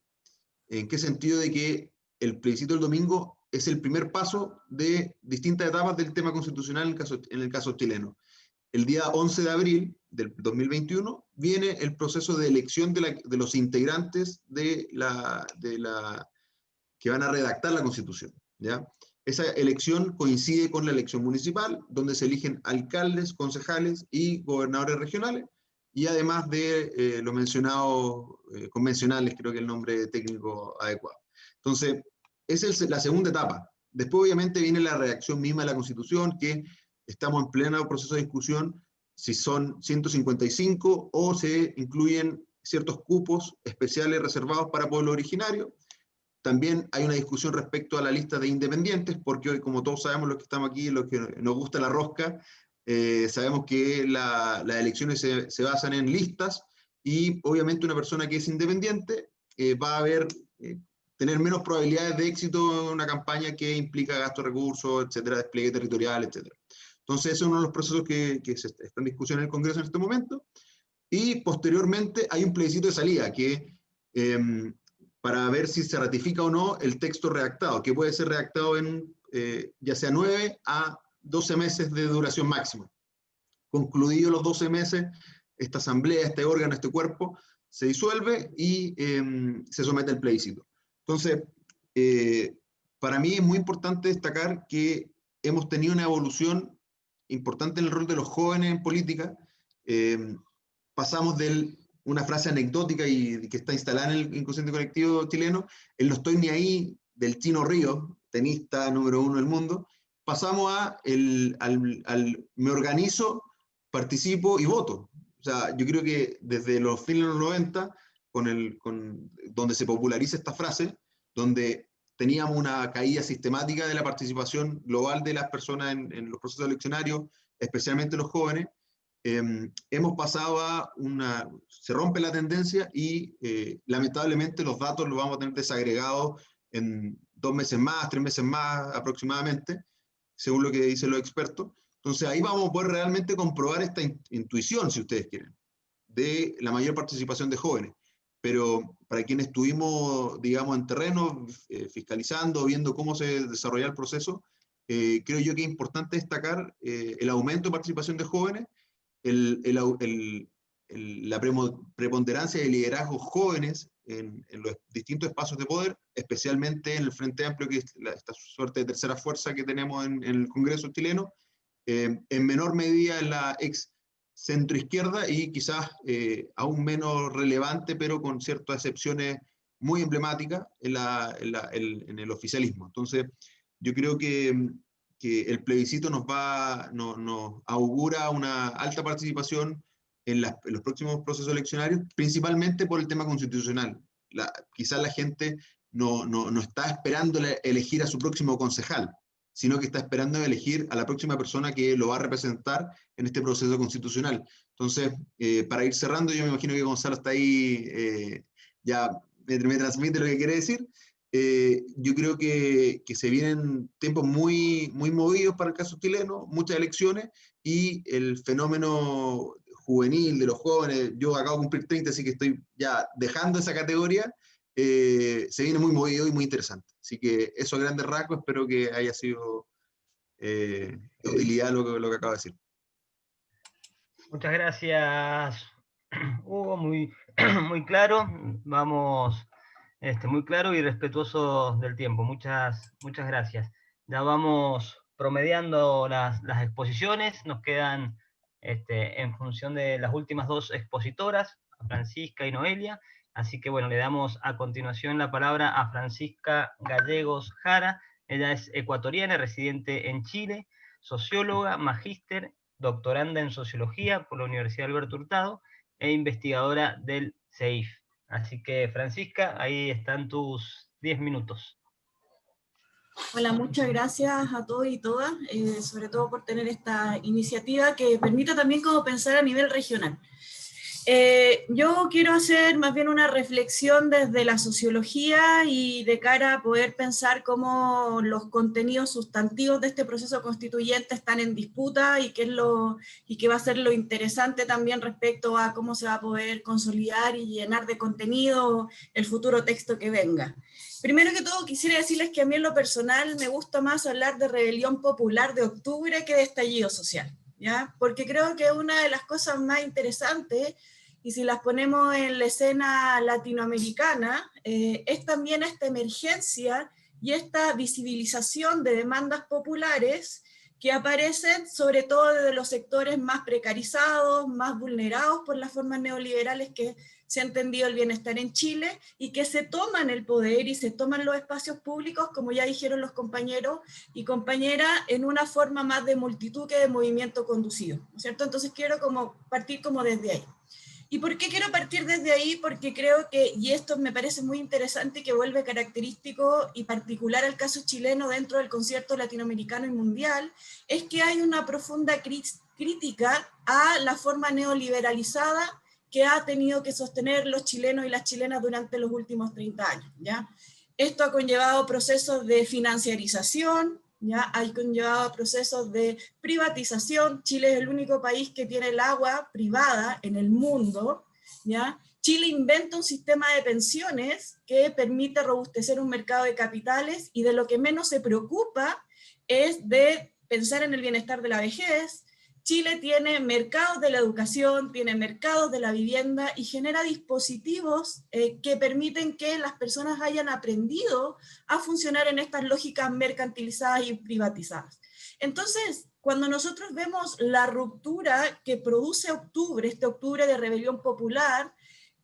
¿En qué sentido? De que el plebiscito del domingo es el primer paso de distintas etapas del tema constitucional en el caso chileno. El día 11 de abril del 2021 viene el proceso de elección de los integrantes que van a redactar la Constitución, ¿ya? Esa elección coincide con la elección municipal, donde se eligen alcaldes, concejales y gobernadores regionales, y además de lo mencionado, convencionales, creo que el nombre técnico adecuado. Entonces, esa es la segunda etapa. Después, obviamente, viene la redacción misma de la Constitución, que estamos en pleno proceso de discusión, si son 155 o se incluyen ciertos cupos especiales reservados para pueblo originario. También hay una discusión respecto a la lista de independientes, porque hoy, como todos sabemos, los que estamos aquí, los que nos gusta la rosca, sabemos que las elecciones se basan en listas, y obviamente una persona que es independiente va a tener menos probabilidades de éxito en una campaña que implica gasto de recursos, etcétera, despliegue territorial, etcétera. Entonces, ese es uno de los procesos que está en discusión en el Congreso en este momento. Y posteriormente hay un plebiscito de salida que, para ver si se ratifica o no el texto redactado, que puede ser redactado en ya sea 9 a 12 meses de duración máxima. Concluidos los 12 meses, esta asamblea, este órgano, este cuerpo, se disuelve y se somete al plebiscito. Entonces, para mí es muy importante destacar que hemos tenido una evolución importante en el rol de los jóvenes en política. Pasamos de una frase anecdótica y que está instalada en el inconsciente colectivo chileno, el no estoy ni ahí, del Chino Ríos, tenista número 1 del mundo, pasamos a me organizo, participo y voto. O sea, yo creo que desde los fines de los 90, donde se populariza esta frase, donde teníamos una caída sistemática de la participación global de las personas en los procesos eleccionarios, especialmente los jóvenes, hemos pasado a se rompe la tendencia y lamentablemente los datos los vamos a tener desagregados en 2 meses más, 3 meses más aproximadamente, según lo que dicen los expertos. Entonces ahí vamos a poder realmente comprobar esta intuición, si ustedes quieren, de la mayor participación de jóvenes. Pero para quienes estuvimos, digamos, en terreno, fiscalizando, viendo cómo se desarrolla el proceso, creo yo que es importante destacar el aumento de participación de jóvenes, la preponderancia de liderazgos jóvenes en los distintos espacios de poder, especialmente en el Frente Amplio, que es esta suerte de tercera fuerza que tenemos en el Congreso chileno, en menor medida en la ex centroizquierda y quizás aún menos relevante, pero con ciertas excepciones muy emblemáticas en el oficialismo. Entonces, yo creo que el plebiscito nos augura una alta participación en los próximos procesos eleccionarios, principalmente por el tema constitucional. Quizás la gente no está esperando elegir a su próximo concejal, sino que está esperando elegir a la próxima persona que lo va a representar en este proceso constitucional. Entonces, para ir cerrando, yo me imagino que Gonzalo está ahí, ya me transmite lo que quiere decir. Yo creo que se vienen tiempos muy, muy movidos para el caso chileno, muchas elecciones, y el fenómeno juvenil de los jóvenes, yo acabo de cumplir 30, así que estoy ya dejando esa categoría, se viene muy movido y muy interesante. Así que eso a grandes rasgos, espero que haya sido de utilidad lo que acabo de decir. Muchas gracias, Hugo, muy claro. Vamos, muy claro y respetuoso del tiempo. Muchas gracias. Ya vamos promediando las exposiciones. Nos quedan, en función de las últimas 2 expositoras, Francisca y Noelia. Así que bueno, le damos a continuación la palabra a Francisca Gallegos Jara. Ella es ecuatoriana, residente en Chile, socióloga, magíster, doctoranda en sociología por la Universidad Alberto Hurtado e investigadora del CEIF. Así que, Francisca, ahí están tus 10 minutos. Hola, muchas gracias a todos y todas, sobre todo por tener esta iniciativa que permite también como pensar a nivel regional. Yo quiero hacer más bien una reflexión desde la sociología y de cara a poder pensar cómo los contenidos sustantivos de este proceso constituyente están en disputa y qué va a ser lo interesante también respecto a cómo se va a poder consolidar y llenar de contenido el futuro texto que venga. Primero que todo quisiera decirles que a mí en lo personal me gusta más hablar de rebelión popular de octubre que de estallido social, ¿ya? Porque creo que una de las cosas más interesantes, y si las ponemos en la escena latinoamericana, es también esta emergencia y esta visibilización de demandas populares que aparecen sobre todo desde los sectores más precarizados, más vulnerados por las formas neoliberales que se ha entendido el bienestar en Chile, y que se toman el poder y se toman los espacios públicos, como ya dijeron los compañeros y compañeras, en una forma más de multitud que de movimiento conducido, ¿no es cierto? Entonces quiero partir desde ahí. ¿Y por qué quiero partir desde ahí? Porque creo que, y esto me parece muy interesante, que vuelve característico y particular al caso chileno dentro del concierto latinoamericano y mundial, es que hay una profunda crítica a la forma neoliberalizada que ha tenido que sostener los chilenos y las chilenas durante los últimos 30 años, ¿ya? Esto ha conllevado procesos de financiarización, ¿ya? Ha conllevado procesos de privatización. Chile es el único país que tiene el agua privada en el mundo, ¿ya? Chile inventa un sistema de pensiones que permite robustecer un mercado de capitales, y de lo que menos se preocupa es de pensar en el bienestar de la vejez. Chile tiene mercados de la educación, tiene mercados de la vivienda, y genera dispositivos que permiten que las personas hayan aprendido a funcionar en estas lógicas mercantilizadas y privatizadas. Entonces, cuando nosotros vemos la ruptura que produce octubre, este octubre de rebelión popular,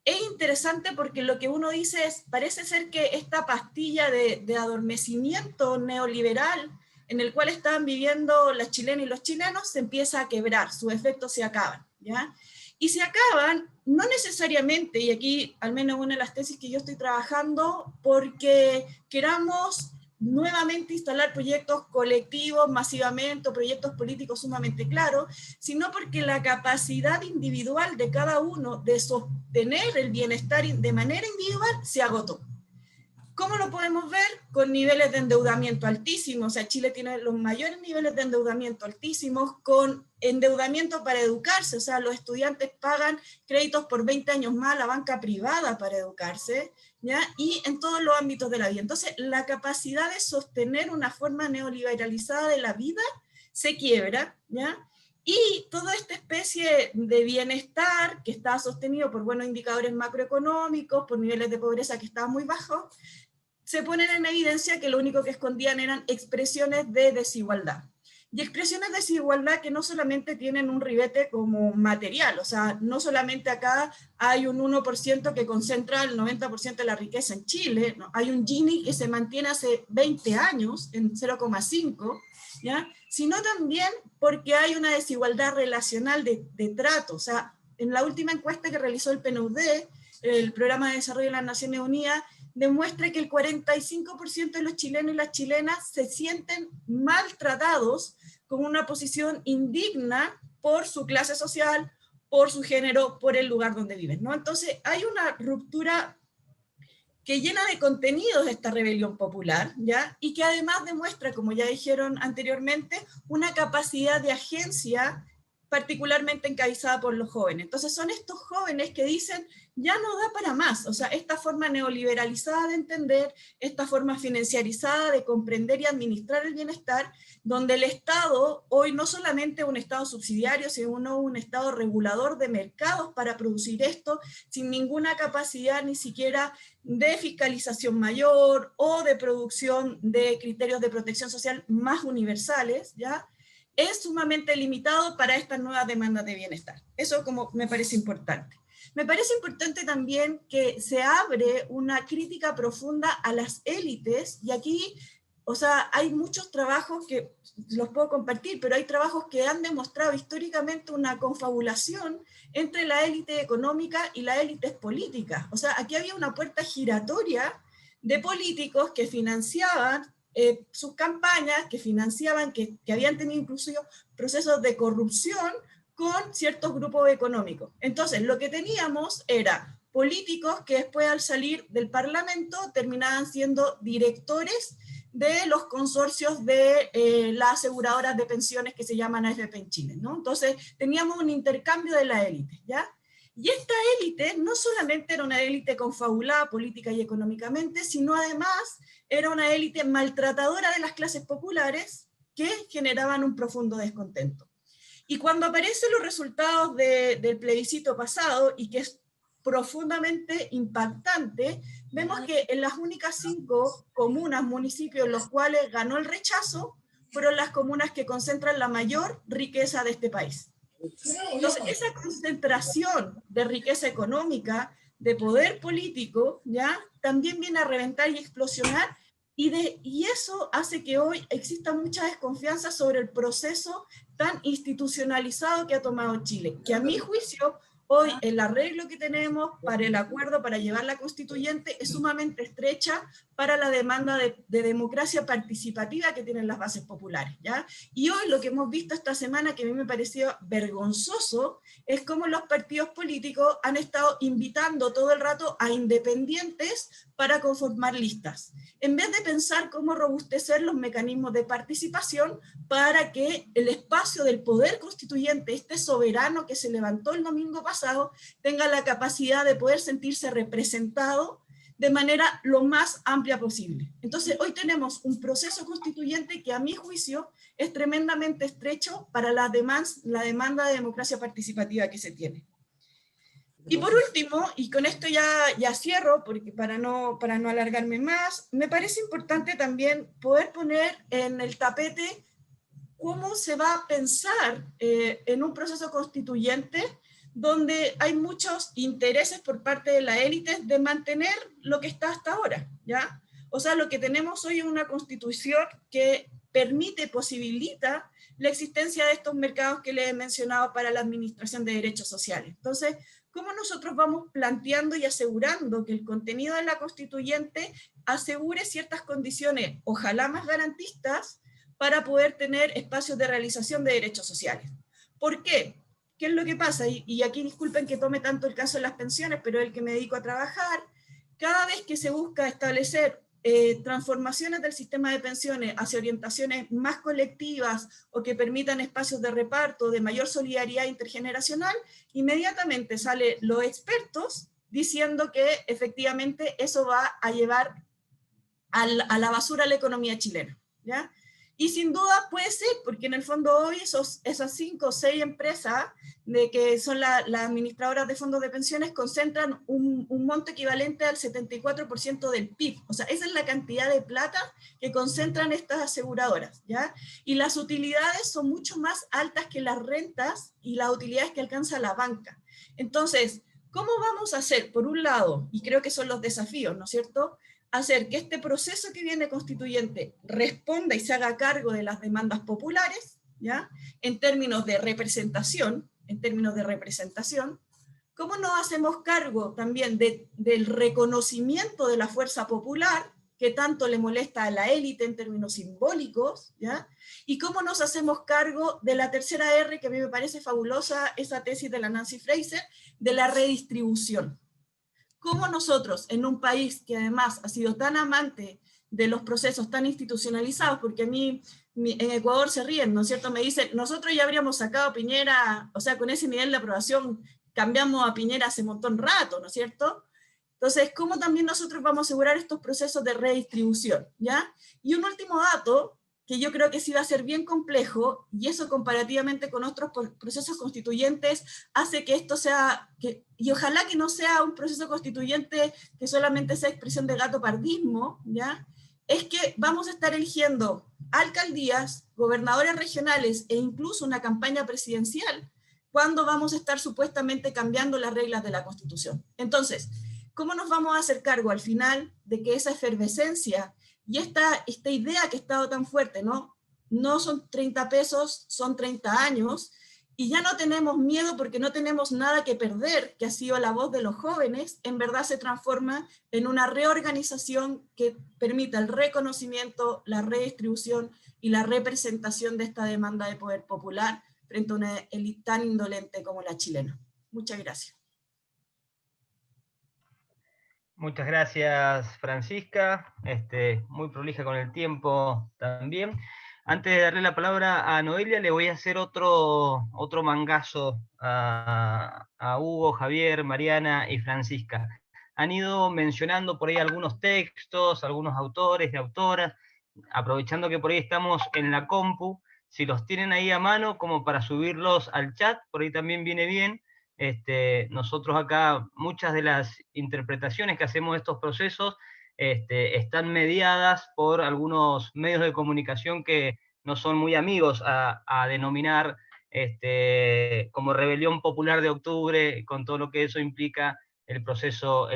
es interesante porque lo que uno dice es, parece ser que esta pastilla de adormecimiento neoliberal en el cual estaban viviendo las chilenas y los chilenos se empieza a quebrar, sus efectos se acaban, ¿ya? Y se acaban, no necesariamente, y aquí al menos una de las tesis que yo estoy trabajando, porque queramos nuevamente instalar proyectos colectivos masivamente, o proyectos políticos sumamente claros, sino porque la capacidad individual de cada uno de sostener el bienestar de manera individual se agotó. ¿Cómo lo podemos ver? Con niveles de endeudamiento altísimos. O sea, Chile tiene los mayores niveles de endeudamiento altísimos, con endeudamiento para educarse. O sea, los estudiantes pagan créditos por 20 años más a la banca privada para educarse, ¿ya? Y en todos los ámbitos de la vida. Entonces, la capacidad de sostener una forma neoliberalizada de la vida se quiebra, ¿ya? Y toda esta especie de bienestar que estaba sostenido por buenos indicadores macroeconómicos, por niveles de pobreza que estaban muy bajos, se ponen en evidencia que lo único que escondían eran expresiones de desigualdad. Y expresiones de desigualdad que no solamente tienen un ribete como material, o sea, no solamente acá hay un 1% que concentra el 90% de la riqueza en Chile, ¿no? Hay un Gini que se mantiene hace 20 años en 0,5, ¿ya? Sino también porque hay una desigualdad relacional de trato. O sea, en la última encuesta que realizó el PNUD, el Programa de Desarrollo de las Naciones Unidas, demuestra que el 45% de los chilenos y las chilenas se sienten maltratados, con una posición indigna por su clase social, por su género, por el lugar donde viven, ¿no? Entonces hay una ruptura que llena de contenidos esta rebelión popular, ¿ya? Y que además demuestra, como ya dijeron anteriormente, una capacidad de agencia particularmente encabezada por los jóvenes. Entonces son estos jóvenes que dicen, ya no da para más. O sea, esta forma neoliberalizada de entender, esta forma financiarizada de comprender y administrar el bienestar, donde el Estado, hoy no solamente un Estado subsidiario, sino un Estado regulador de mercados para producir esto, sin ninguna capacidad ni siquiera de fiscalización mayor o de producción de criterios de protección social más universales, ¿ya? Es sumamente limitado para estas nuevas demandas de bienestar. Eso como me parece importante. Me parece importante también que se abre una crítica profunda a las élites, y aquí, o sea, hay muchos trabajos que los puedo compartir, pero hay trabajos que han demostrado históricamente una confabulación entre la élite económica y las élites políticas. O sea, aquí había una puerta giratoria de políticos que financiaban sus campañas, que financiaban, que habían tenido incluso procesos de corrupción con ciertos grupos económicos. Entonces, lo que teníamos era políticos que después, al salir del Parlamento, terminaban siendo directores de los consorcios de las aseguradoras de pensiones que se llaman AFP en Chile, ¿no? Entonces, teníamos un intercambio de la élite, ¿ya? Y esta élite no solamente era una élite confabulada política y económicamente, sino además era una élite maltratadora de las clases populares que generaban un profundo descontento. Y cuando aparecen los resultados del plebiscito pasado, y que es profundamente impactante, vemos que en las únicas 5 comunas, municipios en los cuales ganó el rechazo, fueron las comunas que concentran la mayor riqueza de este país. Entonces, esa concentración de riqueza económica, de poder político, ¿ya? También viene a reventar y explosionar, y eso hace que hoy exista mucha desconfianza sobre el proceso tan institucionalizado que ha tomado Chile, que a mi juicio, hoy el arreglo que tenemos para el acuerdo para llevar la constituyente es sumamente estrecha para la demanda de democracia participativa que tienen las bases populares, ¿ya? Y hoy lo que hemos visto esta semana, que a mí me pareció vergonzoso, es cómo los partidos políticos han estado invitando todo el rato a independientes para conformar listas, en vez de pensar cómo robustecer los mecanismos de participación para que el espacio del poder constituyente, este soberano que se levantó el domingo pasado, tenga la capacidad de poder sentirse representado de manera lo más amplia posible. Entonces, hoy tenemos un proceso constituyente que a mi juicio es tremendamente estrecho para la demanda de democracia participativa que se tiene. Y por último, y con esto ya cierro, porque para no alargarme más, me parece importante también poder poner en el tapete cómo se va a pensar en un proceso constituyente donde hay muchos intereses por parte de la élite de mantener lo que está hasta ahora, ¿ya? O sea, lo que tenemos hoy es una constitución que permite, posibilita la existencia de estos mercados que les he mencionado para la administración de derechos sociales. Entonces, ¿cómo nosotros vamos planteando y asegurando que el contenido de la constituyente asegure ciertas condiciones, ojalá más garantistas, para poder tener espacios de realización de derechos sociales? ¿Por qué? ¿Qué es lo que pasa? Y aquí disculpen que tome tanto el caso de las pensiones, pero es el que me dedico a trabajar. Cada vez que se busca establecer transformaciones del sistema de pensiones hacia orientaciones más colectivas o que permitan espacios de reparto, de mayor solidaridad intergeneracional, inmediatamente salen los expertos diciendo que efectivamente eso va a llevar a la basura la economía chilena, ¿ya? Y sin duda puede ser, porque en el fondo hoy esas 5 o 6 empresas que son las administradoras de fondos de pensiones concentran un monto equivalente al 74% del PIB. O sea, esa es la cantidad de plata que concentran estas aseguradoras, ¿ya? Y las utilidades son mucho más altas que las rentas y las utilidades que alcanza la banca. Entonces, ¿cómo vamos a hacer? Por un lado, y creo que son los desafíos, ¿no es cierto?, hacer que este proceso que viene constituyente responda y se haga cargo de las demandas populares, ¿ya? En términos de representación, ¿cómo nos hacemos cargo también del reconocimiento de la fuerza popular, que tanto le molesta a la élite en términos simbólicos, ¿ya? Y cómo nos hacemos cargo de la tercera R, que a mí me parece fabulosa, esa tesis de la Nancy Fraser, de la redistribución. ¿Cómo nosotros, en un país que además ha sido tan amante de los procesos tan institucionalizados, porque a mí en Ecuador se ríen, ¿no es cierto? Me dicen, nosotros ya habríamos sacado a Piñera, o sea, con ese nivel de aprobación cambiamos a Piñera hace un montón rato, ¿no es cierto? Entonces, ¿cómo también nosotros vamos a asegurar estos procesos de redistribución, ¿ya? Y un último dato, que yo creo que sí va a ser bien complejo, y eso comparativamente con otros procesos constituyentes hace que esto sea, y ojalá que no sea un proceso constituyente que solamente sea expresión de gatopardismo, ¿ya? Es que vamos a estar eligiendo alcaldías, gobernadores regionales e incluso una campaña presidencial, cuando vamos a estar supuestamente cambiando las reglas de la Constitución. Entonces, ¿cómo nos vamos a hacer cargo al final de que esa efervescencia y esta idea que ha estado tan fuerte, ¿no? No son 30 pesos, son 30 años, y ya no tenemos miedo porque no tenemos nada que perder, que ha sido la voz de los jóvenes, en verdad se transforma en una reorganización que permita el reconocimiento, la redistribución y la representación de esta demanda de poder popular frente a una élite tan indolente como la chilena. Muchas gracias. Muchas gracias, Francisca, muy prolija con el tiempo también. Antes de darle la palabra a Noelia, le voy a hacer otro mangazo a Hugo, Javier, Mariana y Francisca. Han ido mencionando por ahí algunos textos, algunos autores y autoras, aprovechando que por ahí estamos en la compu, si los tienen ahí a mano como para subirlos al chat, por ahí también viene bien. Nosotros acá, muchas de las interpretaciones que hacemos de estos procesos están mediadas por algunos medios de comunicación que no son muy amigos a denominar como rebelión popular de octubre, con todo lo que eso implica el proceso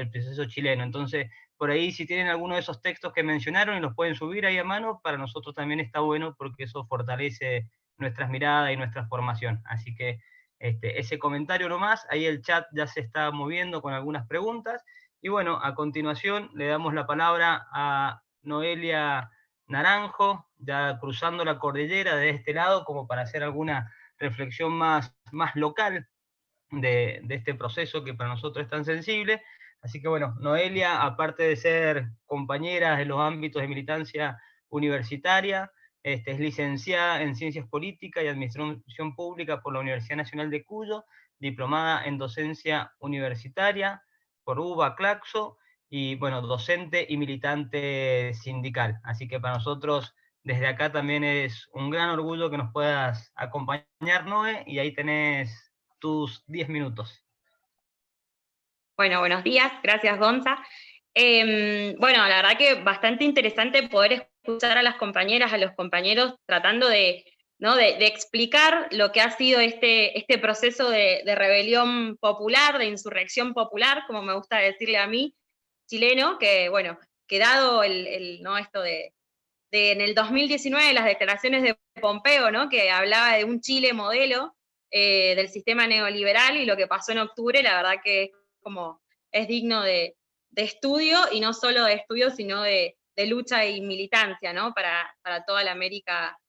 chileno. Entonces, por ahí, si tienen alguno de esos textos que mencionaron y los pueden subir ahí a mano, para nosotros también está bueno, porque eso fortalece nuestras miradas y nuestra formación. Así que ese comentario nomás, ahí el chat ya se está moviendo con algunas preguntas. Y bueno, a continuación le damos la palabra a Noelia Naranjo, ya cruzando la cordillera de este lado, como para hacer alguna reflexión más local de este proceso que para nosotros es tan sensible. Así que bueno, Noelia, aparte de ser compañera en los ámbitos de militancia universitaria, es licenciada en Ciencias Políticas y Administración Pública por la Universidad Nacional de Cuyo, diplomada en Docencia Universitaria por UBA Claxo, y bueno, docente y militante sindical. Así que para nosotros, desde acá también es un gran orgullo que nos puedas acompañar, Noé, y ahí tenés tus 10 minutos. Bueno, buenos días, gracias Gonza. Bueno, la verdad que bastante interesante poder escuchar a las compañeras, a los compañeros, tratando de explicar lo que ha sido este proceso de rebelión popular, de insurrección popular, como me gusta decirle a mí, chileno, que bueno, que dado esto de en el 2019 las declaraciones de Pompeo, ¿no? Que hablaba de un Chile modelo del sistema neoliberal, y lo que pasó en octubre, la verdad que es digno de estudio, y no solo de estudio, sino de lucha y militancia, ¿no? Para toda la América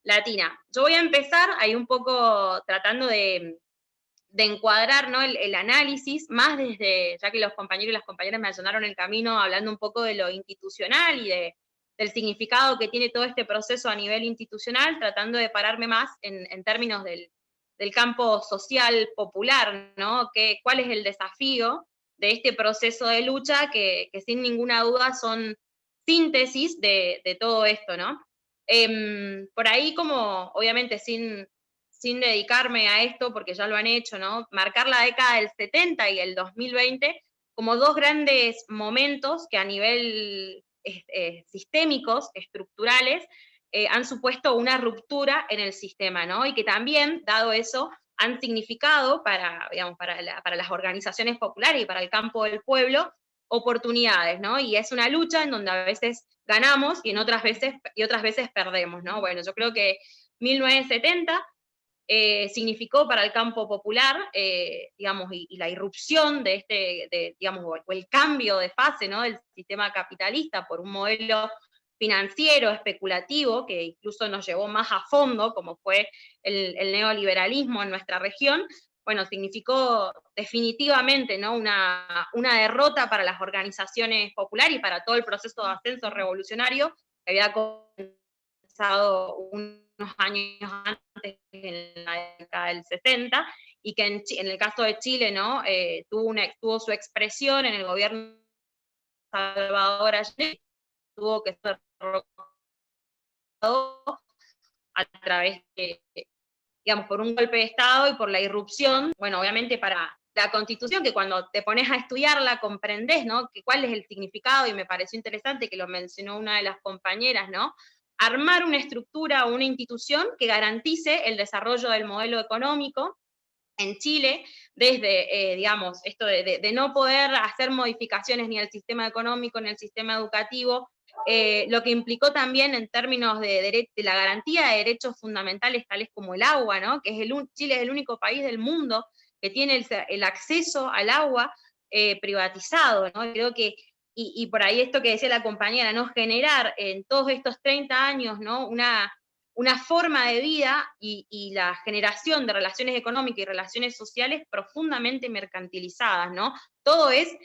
Latina. Yo voy a empezar ahí un poco tratando de encuadrar, ¿no? el análisis, más desde, ya que los compañeros y las compañeras me allanaron el camino, hablando un poco de lo institucional y del significado que tiene todo este proceso a nivel institucional, tratando de pararme más en términos del campo social popular, ¿no? ¿Cuál es el desafío de este proceso de lucha que sin ninguna duda son síntesis de todo esto, ¿no? Por ahí, como obviamente sin dedicarme a esto, porque ya lo han hecho, ¿no? Marcar la década del 70 y el 2020 como dos grandes momentos que a nivel sistémicos, estructurales, han supuesto una ruptura en el sistema, ¿no? Y que también, dado eso, han significado para las organizaciones populares y para el campo del pueblo oportunidades, ¿no? Y es una lucha en donde a veces ganamos y otras veces perdemos, ¿no? Bueno, yo creo que 1970 significó para el campo popular, y la irrupción de o el cambio de fase, ¿no? Del sistema capitalista por un modelo financiero, especulativo, que incluso nos llevó más a fondo, como fue el neoliberalismo en nuestra región. Bueno, significó definitivamente, ¿no? una derrota para las organizaciones populares y para todo el proceso de ascenso revolucionario que había comenzado unos años antes, en la década del 60, y que en el caso de Chile, ¿no? tuvo su expresión en el gobierno de Salvador Allende, tuvo que ser a través de, por un golpe de Estado y por la irrupción, bueno, obviamente para la Constitución, que cuando te pones a estudiarla comprendés, ¿no? Cuál es el significado, y me pareció interesante que lo mencionó una de las compañeras, ¿no? Armar una estructura o una institución que garantice el desarrollo del modelo económico en Chile, desde, esto de no poder hacer modificaciones ni al sistema económico ni al sistema educativo, lo que implicó también en términos de la garantía de derechos fundamentales tales como el agua, ¿no? Que Chile es el único país del mundo que tiene el acceso al agua privatizado, ¿no? Creo que, y por ahí esto que decía la compañera, ¿no? Generar en todos estos 30 años, ¿no? Una forma de vida y la generación de relaciones económicas y relaciones sociales profundamente mercantilizadas, ¿no? Todo es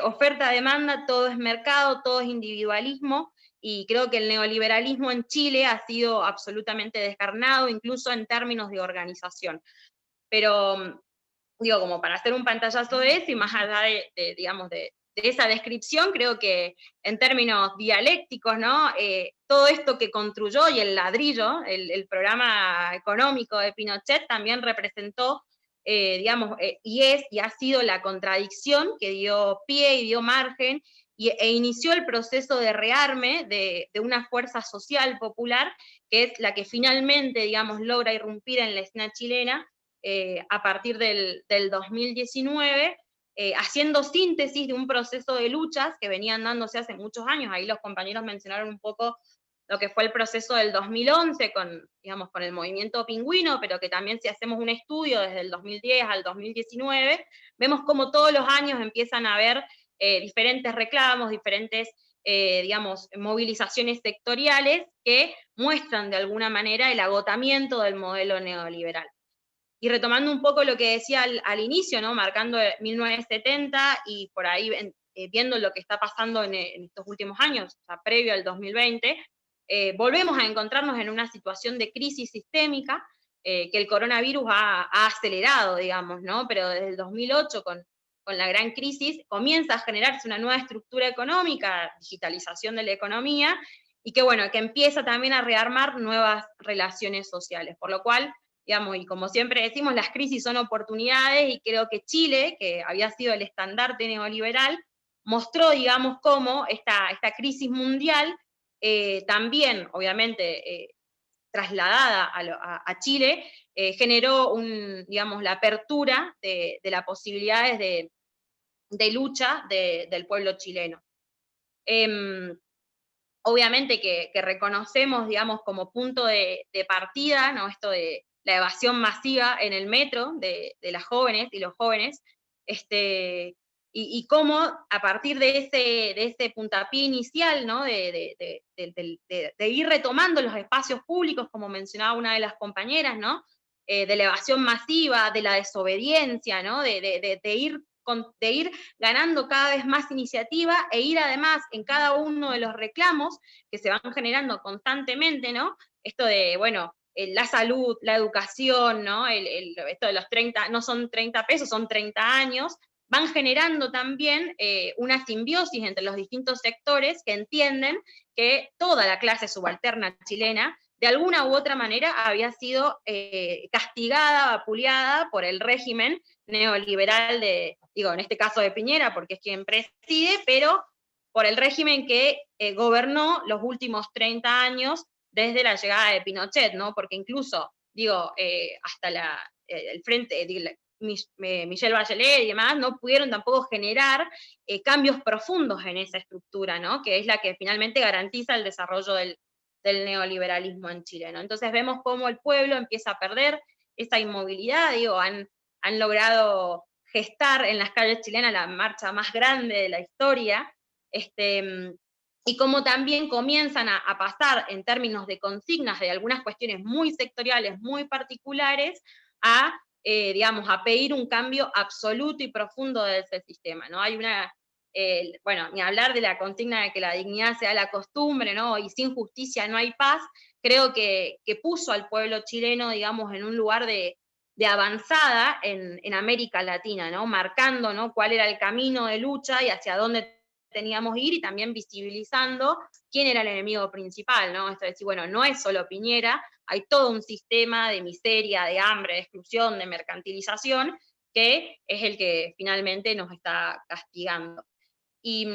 oferta-demanda, todo es mercado, todo es individualismo, y creo que el neoliberalismo en Chile ha sido absolutamente descarnado, incluso en términos de organización. Pero, como para hacer un pantallazo de eso, y más allá de esa descripción, creo que en términos dialécticos, ¿no? Todo esto que construyó, y el ladrillo, el programa económico de Pinochet, también representó, y ha sido la contradicción que dio pie y dio margen e inició el proceso de rearme de una fuerza social popular, que es la que finalmente, digamos, logra irrumpir en la escena chilena a partir del 2019, haciendo síntesis de un proceso de luchas que venían dándose hace muchos años. Ahí los compañeros mencionaron un poco lo que fue el proceso del 2011 digamos, con el movimiento pingüino, pero que también si hacemos un estudio desde el 2010 al 2019, vemos cómo todos los años empiezan a haber diferentes reclamos, diferentes, digamos, movilizaciones sectoriales que muestran de alguna manera el agotamiento del modelo neoliberal. Y retomando un poco lo que decía al inicio, ¿no? Marcando 1970 y por ahí viendo lo que está pasando en estos últimos años, o sea, previo al 2020, volvemos a encontrarnos en una situación de crisis sistémica que el coronavirus ha acelerado, digamos, ¿no? Pero desde el 2008, con la gran crisis, comienza a generarse una nueva estructura económica, digitalización de la economía, y que, bueno, que empieza también a rearmar nuevas relaciones sociales, por lo cual, digamos, y como siempre decimos, las crisis son oportunidades, y creo que Chile, que había sido el estandarte neoliberal, mostró, digamos, cómo esta crisis mundial, también, obviamente, trasladada a Chile, generó digamos, la apertura de las posibilidades de lucha del pueblo chileno. Obviamente que reconocemos, digamos, como punto de partida, ¿no? Esto de la evasión masiva en el metro de las jóvenes y los jóvenes, y cómo a partir de ese puntapié inicial, ¿no? de ir retomando los espacios públicos, como mencionaba una de las compañeras, ¿no? De la evasión masiva, de la desobediencia, ¿no? de ir ganando cada vez más iniciativa e ir además en cada uno de los reclamos que se van generando constantemente, ¿no? Esto de, bueno, la salud, la educación, ¿no? Esto de los 30, no son 30 pesos, son 30 años, van generando también una simbiosis entre los distintos sectores que entienden que toda la clase subalterna chilena de alguna u otra manera había sido castigada, vapuleada por el régimen neoliberal digo, en este caso de Piñera, porque es quien preside, pero por el régimen que gobernó los últimos 30 años desde la llegada de Pinochet, ¿no? Porque incluso, digo, hasta el frente, Michelle Bachelet y demás, no pudieron tampoco generar cambios profundos en esa estructura, ¿no? Que es la que finalmente garantiza el desarrollo del neoliberalismo en Chile, ¿no? Entonces vemos cómo el pueblo empieza a perder esa inmovilidad, digo, han logrado gestar en las calles chilenas la marcha más grande de la historia, y cómo también comienzan a pasar en términos de consignas de algunas cuestiones muy sectoriales, muy particulares, digamos, a pedir un cambio absoluto y profundo de ese sistema, ¿no? Hay bueno, ni hablar de la consigna de que la dignidad sea la costumbre, ¿no? Y sin justicia no hay paz, creo que puso al pueblo chileno, digamos, en un lugar de avanzada en América Latina, ¿no? Marcando, ¿no? Cuál era el camino de lucha y hacia dónde teníamos que ir, y también visibilizando quién era el enemigo principal, ¿no? Esto es decir, bueno, no es solo Piñera, hay todo un sistema de miseria, de hambre, de exclusión, de mercantilización, que es el que finalmente nos está castigando. Y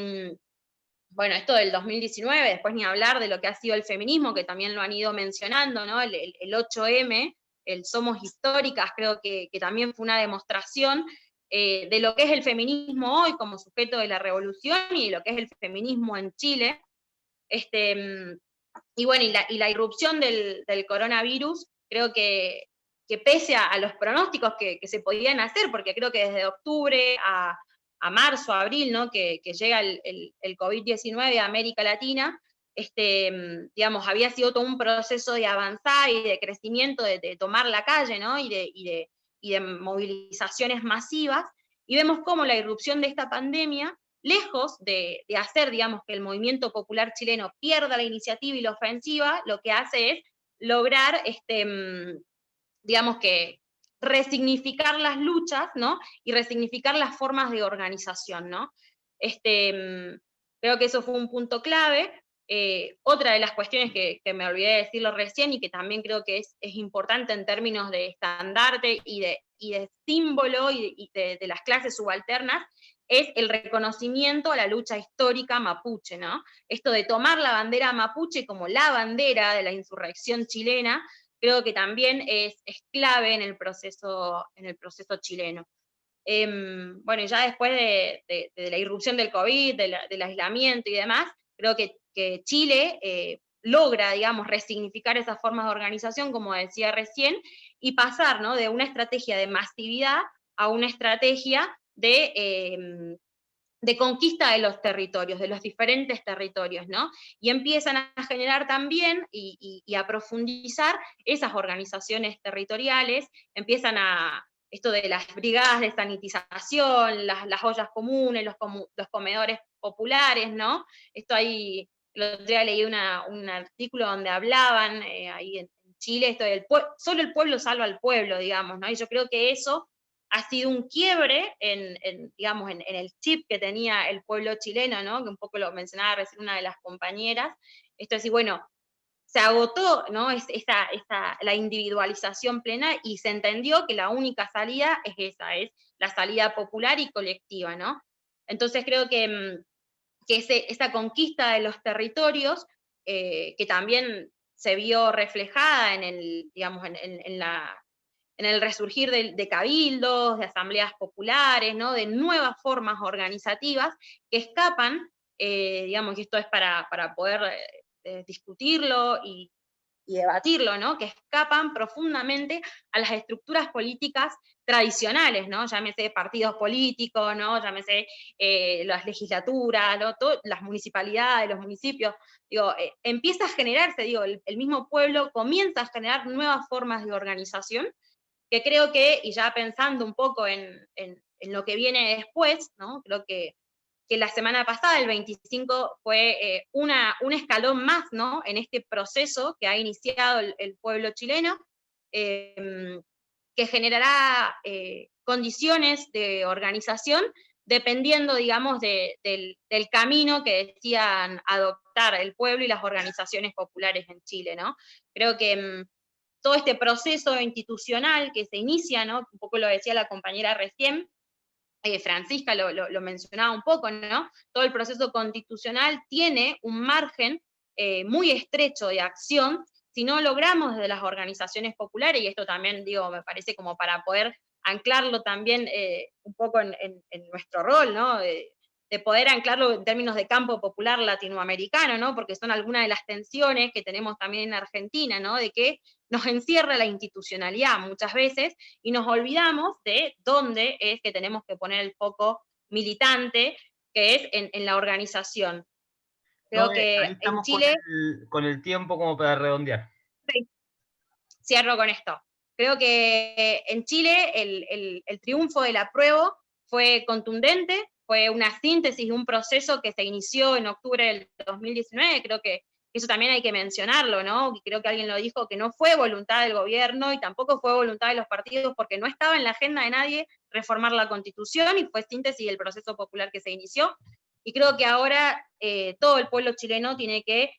bueno, esto del 2019, después ni hablar de lo que ha sido el feminismo, que también lo han ido mencionando, ¿no? El 8M, el Somos Históricas, creo que también fue una demostración de lo que es el feminismo hoy como sujeto de la revolución y de lo que es el feminismo en Chile. Y bueno, y la irrupción del coronavirus, creo que pese a los pronósticos que se podían hacer, porque creo que desde octubre a marzo, abril, ¿no? que llega el COVID-19 a América Latina, digamos, había sido todo un proceso de avanzar y de crecimiento, de tomar la calle, ¿no? y de movilizaciones masivas, y vemos cómo la irrupción de esta pandemia, lejos de hacer, digamos, que el movimiento popular chileno pierda la iniciativa y la ofensiva, lo que hace es lograr, digamos que resignificar las luchas, ¿no? Y resignificar las formas de organización, ¿no? Creo que eso fue un punto clave. Otra de las cuestiones que me olvidé de decirlo recién y que también creo que es importante en términos de estandarte y de símbolo y de las clases subalternas, es el reconocimiento a la lucha histórica mapuche, ¿no? Esto de tomar la bandera mapuche como la bandera de la insurrección chilena, creo que también es clave en el proceso chileno. Bueno, ya después de la irrupción del COVID, del aislamiento y demás, creo que Chile logra, digamos, resignificar esas formas de organización, como decía recién, y pasar, ¿no?, de una estrategia de masividad a una estrategia de conquista de los territorios, de los diferentes territorios, ¿no? Y empiezan a generar también y a profundizar esas organizaciones territoriales, empiezan a esto de las brigadas de sanitización, las ollas comunes, los comedores populares, ¿no? Esto ahí, el otro día leí un artículo donde hablaban ahí en Chile, esto del solo el pueblo salva al pueblo, digamos, ¿no? Y yo creo que eso ha sido un quiebre digamos, en el chip que tenía el pueblo chileno, ¿no? Que un poco lo mencionaba recién una de las compañeras. Esto es decir, bueno, se agotó, ¿no?, la individualización plena y se entendió que la única salida es esa, es la salida popular y colectiva, ¿no? Entonces creo que esa conquista de los territorios, que también se vio reflejada en el, digamos, en el resurgir de cabildos, de asambleas populares, ¿no?, de nuevas formas organizativas que escapan, digamos, y esto es para poder discutirlo y debatirlo, ¿no?, que escapan profundamente a las estructuras políticas tradicionales, ¿no?, llámese partidos políticos, ¿no?, llámese las legislaturas, ¿no?, las municipalidades, los municipios, digo, empieza a generarse, digo, el mismo pueblo comienza a generar nuevas formas de organización, que creo que, y ya pensando un poco en lo que viene después, ¿no?, creo que la semana pasada, el 25, fue un escalón más, ¿no?, en este proceso que ha iniciado el pueblo chileno, que generará condiciones de organización dependiendo, digamos, del camino que decían adoptar el pueblo y las organizaciones populares en Chile, ¿no? Creo que todo este proceso institucional que se inicia, ¿no?, un poco lo decía la compañera recién, Francisca lo mencionaba un poco, ¿no?, todo el proceso constitucional tiene un margen muy estrecho de acción si no logramos desde las organizaciones populares, y esto también, digo, me parece como para poder anclarlo también un poco en nuestro rol, ¿no?, de poder anclarlo en términos de campo popular latinoamericano, ¿no?, porque son algunas de las tensiones que tenemos también en Argentina, ¿no?, de que nos encierra la institucionalidad muchas veces y nos olvidamos de dónde es que tenemos que poner el foco militante, que es en la organización. Creo No, que ahí en estamos Chile, con el tiempo como para redondear. sí, cierro con esto. Creo que en Chile el triunfo del apruebo fue contundente, fue una síntesis de un proceso que se inició en octubre del 2019, creo que eso también hay que mencionarlo, ¿no? Creo que alguien lo dijo, que no fue voluntad del gobierno y tampoco fue voluntad de los partidos, porque no estaba en la agenda de nadie reformar la Constitución y fue síntesis del proceso popular que se inició. Y creo que ahora todo el pueblo chileno tiene que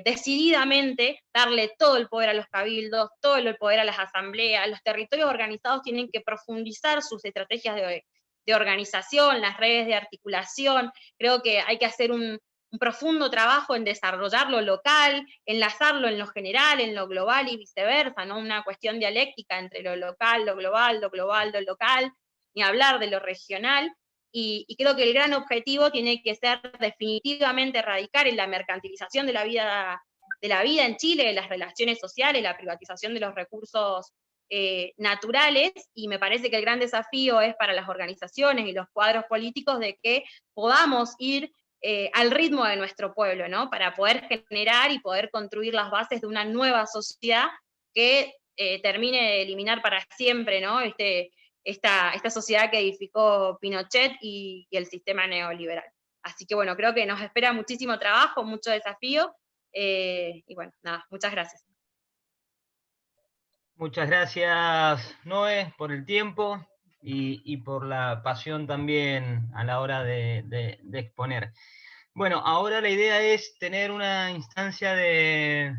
decididamente darle todo el poder a los cabildos, todo el poder a las asambleas, los territorios organizados tienen que profundizar sus estrategias de organización, las redes de articulación, creo que hay que hacer un profundo trabajo en desarrollar lo local, enlazarlo en lo general, en lo global y viceversa, ¿no? Una cuestión dialéctica entre lo local, lo global, lo local, ni hablar de lo regional, y creo que el gran objetivo tiene que ser definitivamente erradicar en la mercantilización de la vida en Chile, de las relaciones sociales, la privatización de los recursos naturales, y me parece que el gran desafío es para las organizaciones y los cuadros políticos de que podamos ir al ritmo de nuestro pueblo, ¿no?, para poder generar y poder construir las bases de una nueva sociedad que termine de eliminar para siempre, ¿no?, esta sociedad que edificó Pinochet y el sistema neoliberal. Así que bueno, creo que nos espera muchísimo trabajo, mucho desafío, y bueno, nada, muchas gracias. Muchas gracias, Noé, por el tiempo y por la pasión también a la hora de exponer. Bueno, ahora la idea es tener una instancia de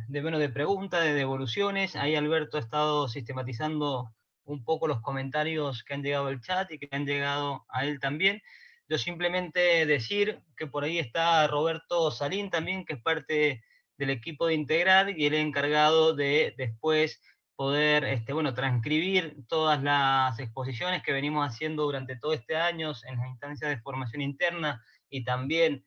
preguntas, de devoluciones. Ahí Alberto ha estado sistematizando un poco los comentarios que han llegado al chat y que han llegado a él también. Yo simplemente decir que por ahí está Roberto Salín también, que es parte del equipo de Integrar, y él es encargado de después poder bueno, transcribir todas las exposiciones que venimos haciendo durante todo este año en las instancias de formación interna y también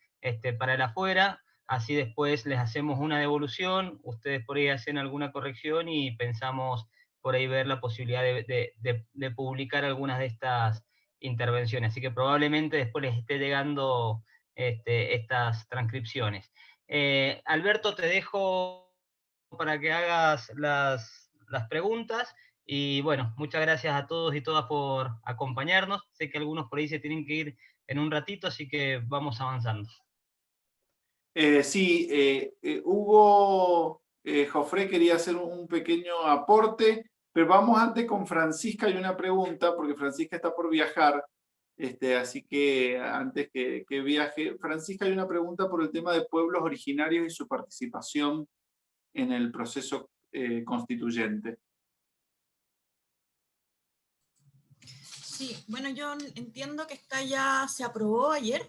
para el afuera. Así después les hacemos una devolución, ustedes por ahí hacen alguna corrección y pensamos por ahí ver la posibilidad de publicar algunas de estas intervenciones. Así que probablemente después les esté llegando estas transcripciones. Alberto, te dejo para que hagas las preguntas. Y bueno, muchas gracias a todos y todas por acompañarnos. Sé que algunos por ahí se tienen que ir en un ratito, así que vamos avanzando. Sí, Hugo Jofré quería hacer un pequeño aporte, pero vamos antes con Francisca. Hay una pregunta, porque Francisca está por viajar, así que antes que viaje, Francisca, hay una pregunta por el tema de pueblos originarios y su participación en el proceso constituyente. Sí, bueno, yo entiendo que se aprobó ayer,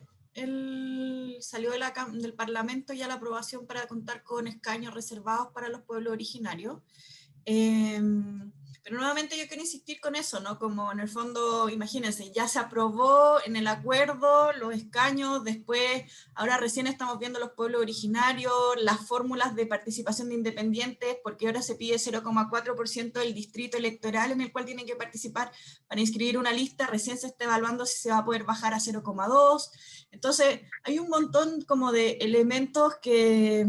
salió del Parlamento ya la aprobación para contar con escaños reservados para los pueblos originarios. Pero nuevamente yo quiero insistir con eso, ¿no? Como en el fondo, imagínense, ya se aprobó en el acuerdo los escaños, después, ahora recién estamos viendo los pueblos originarios, las fórmulas de participación de independientes, porque ahora se pide 0,4% del distrito electoral en el cual tienen que participar para inscribir una lista, recién se está evaluando si se va a poder bajar a 0,2%. Entonces, hay un montón como de elementos que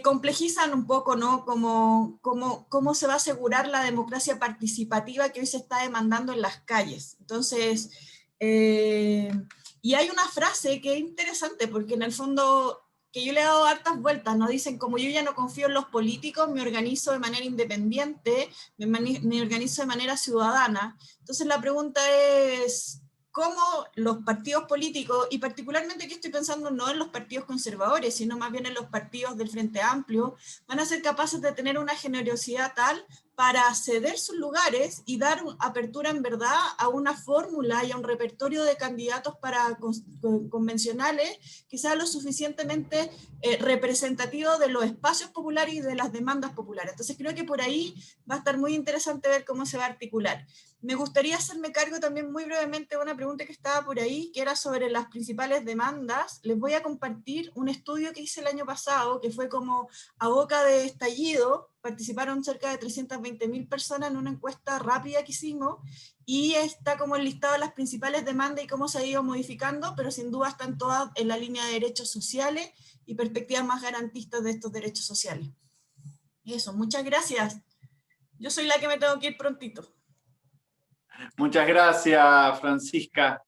complejizan un poco, ¿no? Cómo se va a asegurar la democracia participativa que hoy se está demandando en las calles. Entonces, y hay una frase que es interesante, porque en el fondo, que yo le he dado hartas vueltas, ¿no? Dicen, como yo ya no confío en los políticos, me organizo de manera independiente, me organizo de manera ciudadana. Entonces la pregunta es, cómo los partidos políticos, y particularmente aquí estoy pensando no en los partidos conservadores, sino más bien en los partidos del Frente Amplio, van a ser capaces de tener una generosidad tal para ceder sus lugares y dar apertura en verdad a una fórmula y a un repertorio de candidatos para convencionales que sea lo suficientemente representativo de los espacios populares y de las demandas populares. Entonces creo que por ahí va a estar muy interesante ver cómo se va a articular. Me gustaría hacerme cargo también muy brevemente de una pregunta que estaba por ahí, que era sobre las principales demandas. Les voy a compartir un estudio que hice el año pasado, que fue como a boca de estallido. Participaron cerca de 320.000 personas en una encuesta rápida que hicimos, y está como el listado de las principales demandas y cómo se ha ido modificando, pero sin duda están todas en la línea de derechos sociales y perspectivas más garantistas de estos derechos sociales. Eso, muchas gracias. Yo soy la que me tengo que ir prontito. Muchas gracias, Francisca.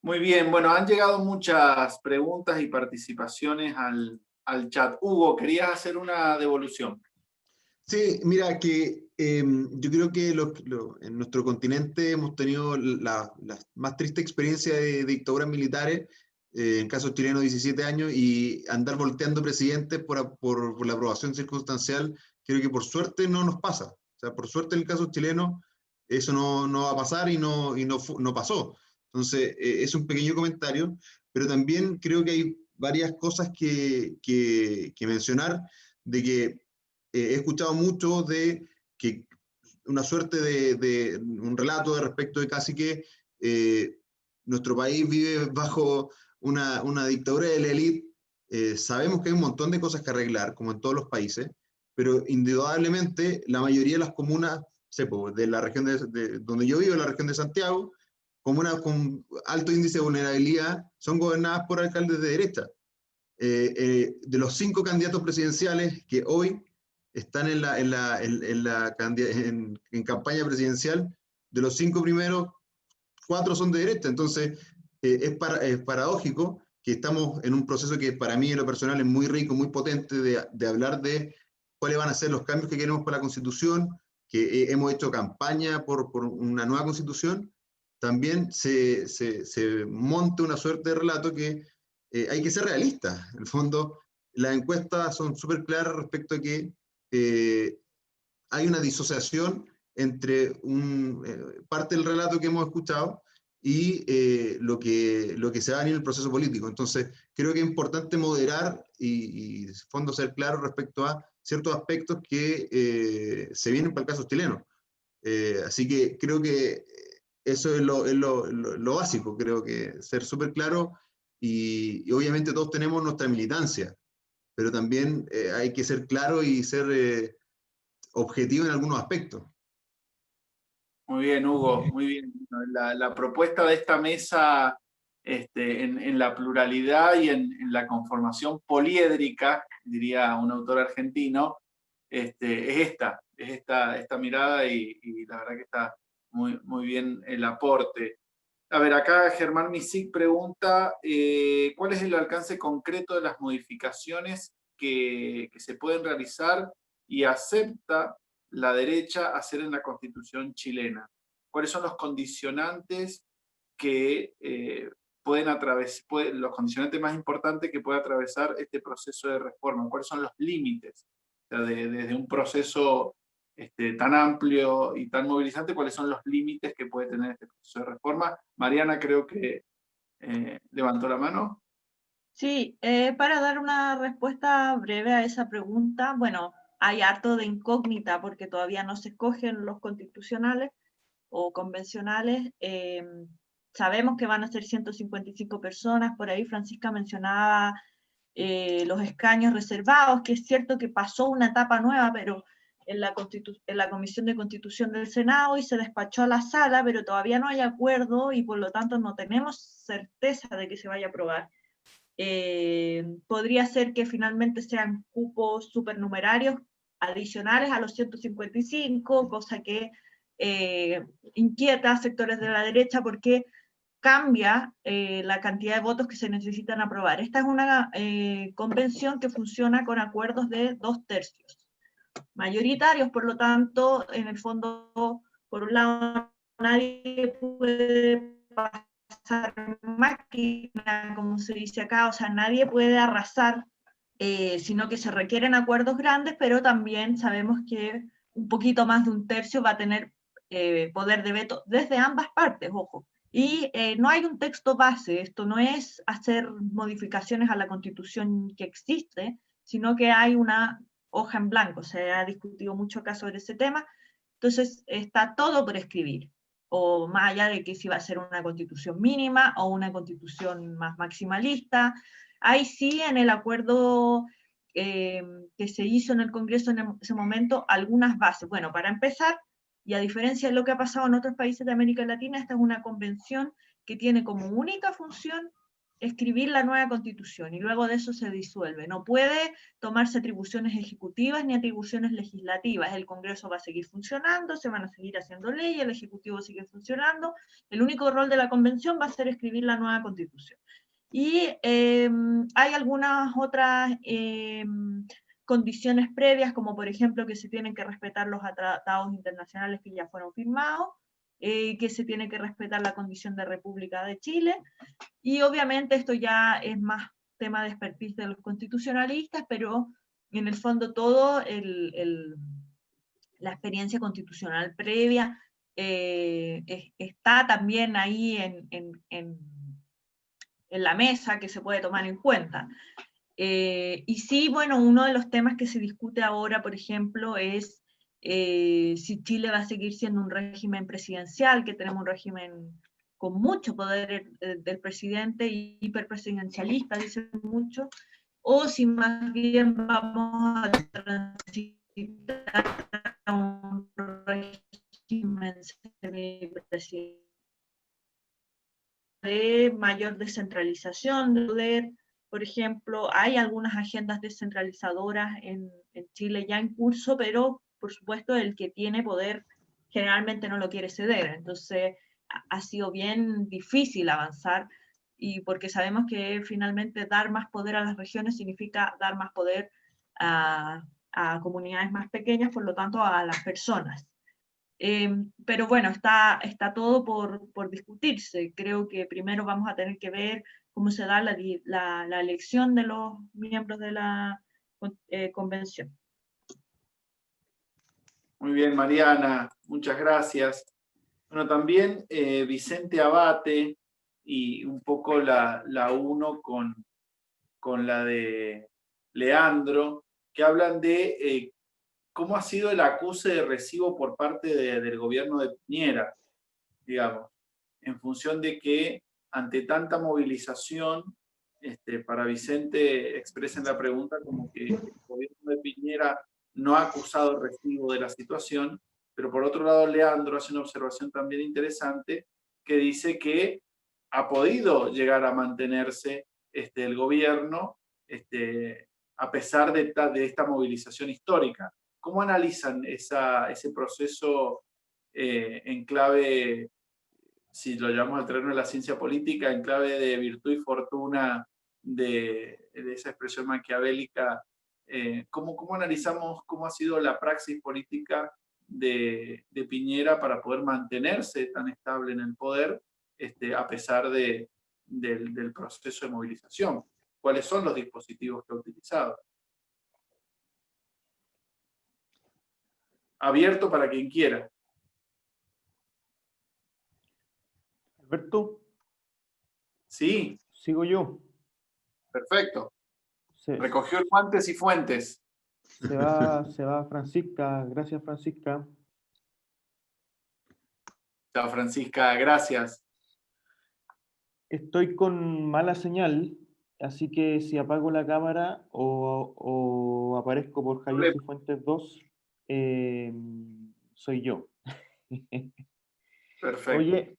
Muy bien, bueno, han llegado muchas preguntas y participaciones al chat. Hugo, querías hacer una devolución. Sí, mira, que yo creo que en nuestro continente hemos tenido la más triste experiencia de dictaduras militares, en caso chileno 17 años, y andar volteando presidentes por la aprobación circunstancial, creo que por suerte no nos pasa. O sea, por suerte en el caso chileno eso no va a pasar y no pasó. Entonces, es un pequeño comentario, pero también creo que hay varias cosas que mencionar, de que he escuchado mucho de que una suerte de un relato de respecto de casi que nuestro país vive bajo una dictadura de la élite. Sabemos que hay un montón de cosas que arreglar, como en todos los países, pero indudablemente la mayoría de las comunas, de la región de donde yo vivo, la región de Santiago, comunas con alto índice de vulnerabilidad, son gobernadas por alcaldes de derecha. De los 5 candidatos presidenciales que hoy están en campaña presidencial, de los 5 primeros, 4 son de derecha. Entonces, es paradójico que estamos en un proceso que para mí en lo personal es muy rico, muy potente, de hablar de cuáles van a ser los cambios que queremos para la Constitución, que hemos hecho campaña por una nueva Constitución. También se monta una suerte de relato que hay que ser realista. En el fondo, las encuestas son súper claras respecto a que hay una disociación entre parte del relato que hemos escuchado y lo que se va a venir en el proceso político. Entonces, creo que es importante moderar y de fondo ser claro respecto a ciertos aspectos que se vienen para el caso chileno. Así que creo que eso es lo básico, creo que ser súper claro y obviamente todos tenemos nuestra militancia, pero también hay que ser claro y ser objetivo en algunos aspectos. Muy bien, Hugo, muy bien. La propuesta de esta mesa en la pluralidad y en la conformación poliédrica, diría un autor argentino, es esta mirada y la verdad que está muy, muy bien el aporte. A ver, acá Germán Misic pregunta, ¿cuál es el alcance concreto de las modificaciones que se pueden realizar y acepta la derecha hacer en la Constitución chilena? ¿Cuáles son los condicionantes que pueden atravesar, los condicionantes más importantes que puede atravesar este proceso de reforma? ¿Cuáles son los límites? O sea, desde un proceso tan amplio y tan movilizante, ¿cuáles son los límites que puede tener este proceso de reforma? Mariana creo que levantó la mano. Sí, para dar una respuesta breve a esa pregunta, bueno, hay harto de incógnita porque todavía no se escogen los constitucionales o convencionales. Sabemos que van a ser 155 personas, por ahí Francisca mencionaba los escaños reservados, que es cierto que pasó una etapa nueva, pero en la Comisión de Constitución del Senado y se despachó a la sala, pero todavía no hay acuerdo y por lo tanto no tenemos certeza de que se vaya a aprobar. Podría ser que finalmente sean cupos supernumerarios adicionales a los 155, cosa que inquieta a sectores de la derecha porque cambia la cantidad de votos que se necesitan aprobar. Esta es una convención que funciona con acuerdos de 2/3 mayoritarios, por lo tanto, en el fondo, por un lado, nadie puede pasar máquina, como se dice acá, o sea, nadie puede arrasar, sino que se requieren acuerdos grandes, pero también sabemos que un poquito más de 1/3 va a tener poder de veto desde ambas partes, ojo. Y no hay un texto base, esto no es hacer modificaciones a la Constitución que existe, sino que hay una hoja en blanco, se ha discutido mucho acá sobre ese tema, entonces está todo por escribir, o más allá de que si va a ser una constitución mínima o una constitución más maximalista. Hay sí en el acuerdo que se hizo en el Congreso en ese momento algunas bases. Bueno, para empezar, y a diferencia de lo que ha pasado en otros países de América Latina, esta es una convención que tiene como única función escribir la nueva constitución y luego de eso se disuelve. No puede tomarse atribuciones ejecutivas ni atribuciones legislativas. El Congreso va a seguir funcionando, se van a seguir haciendo leyes, el Ejecutivo sigue funcionando. El único rol de la convención va a ser escribir la nueva constitución. Y hay algunas otras condiciones previas, como por ejemplo que se tienen que respetar los tratados internacionales que ya fueron firmados, que se tiene que respetar la condición de República de Chile, y obviamente esto ya es más tema de expertise de los constitucionalistas, pero en el fondo todo la experiencia constitucional previa está también ahí en la mesa que se puede tomar en cuenta. Y sí, bueno, uno de los temas que se discute ahora, por ejemplo, es si Chile va a seguir siendo un régimen presidencial, que tenemos un régimen con mucho poder del presidente y hiperpresidencialista, dicen mucho, o si más bien vamos a transitar a un régimen semipresidencial de mayor descentralización de poder. Por ejemplo, hay algunas agendas descentralizadoras en Chile ya en curso, pero por supuesto el que tiene poder generalmente no lo quiere ceder. Entonces ha sido bien difícil avanzar, y porque sabemos que finalmente dar más poder a las regiones significa dar más poder a comunidades más pequeñas, por lo tanto a las personas. Pero bueno, está todo por discutirse. Creo que primero vamos a tener que ver cómo se da la elección de los miembros de la convención. Muy bien, Mariana, muchas gracias. Bueno, también Vicente Abate y un poco la uno con la de Leandro, que hablan de cómo ha sido el acuse de recibo por parte del gobierno de Piñera, digamos, en función de que ante tanta movilización, para Vicente expresen la pregunta como que el gobierno de Piñera no ha acusado el recibo de la situación, pero por otro lado Leandro hace una observación también interesante que dice que ha podido llegar a mantenerse el gobierno a pesar de esta movilización histórica. ¿Cómo analizan ese proceso en clave, si lo llamamos al terreno de la ciencia política, en clave de virtud y fortuna de esa expresión maquiavélica? ¿Cómo analizamos cómo ha sido la praxis política de Piñera para poder mantenerse tan estable en el poder a pesar del proceso de movilización? ¿Cuáles son los dispositivos que ha utilizado? Abierto para quien quiera. Alberto, Sí, sigo yo. perfecto. Se, Recogió el guantes y fuentes. se va Francisca. Gracias, Francisca. Chao, Francisca, gracias. Estoy con mala señal, así que si apago la cámara o aparezco por Javier Cifuentes 2, soy yo. Perfecto. Oye,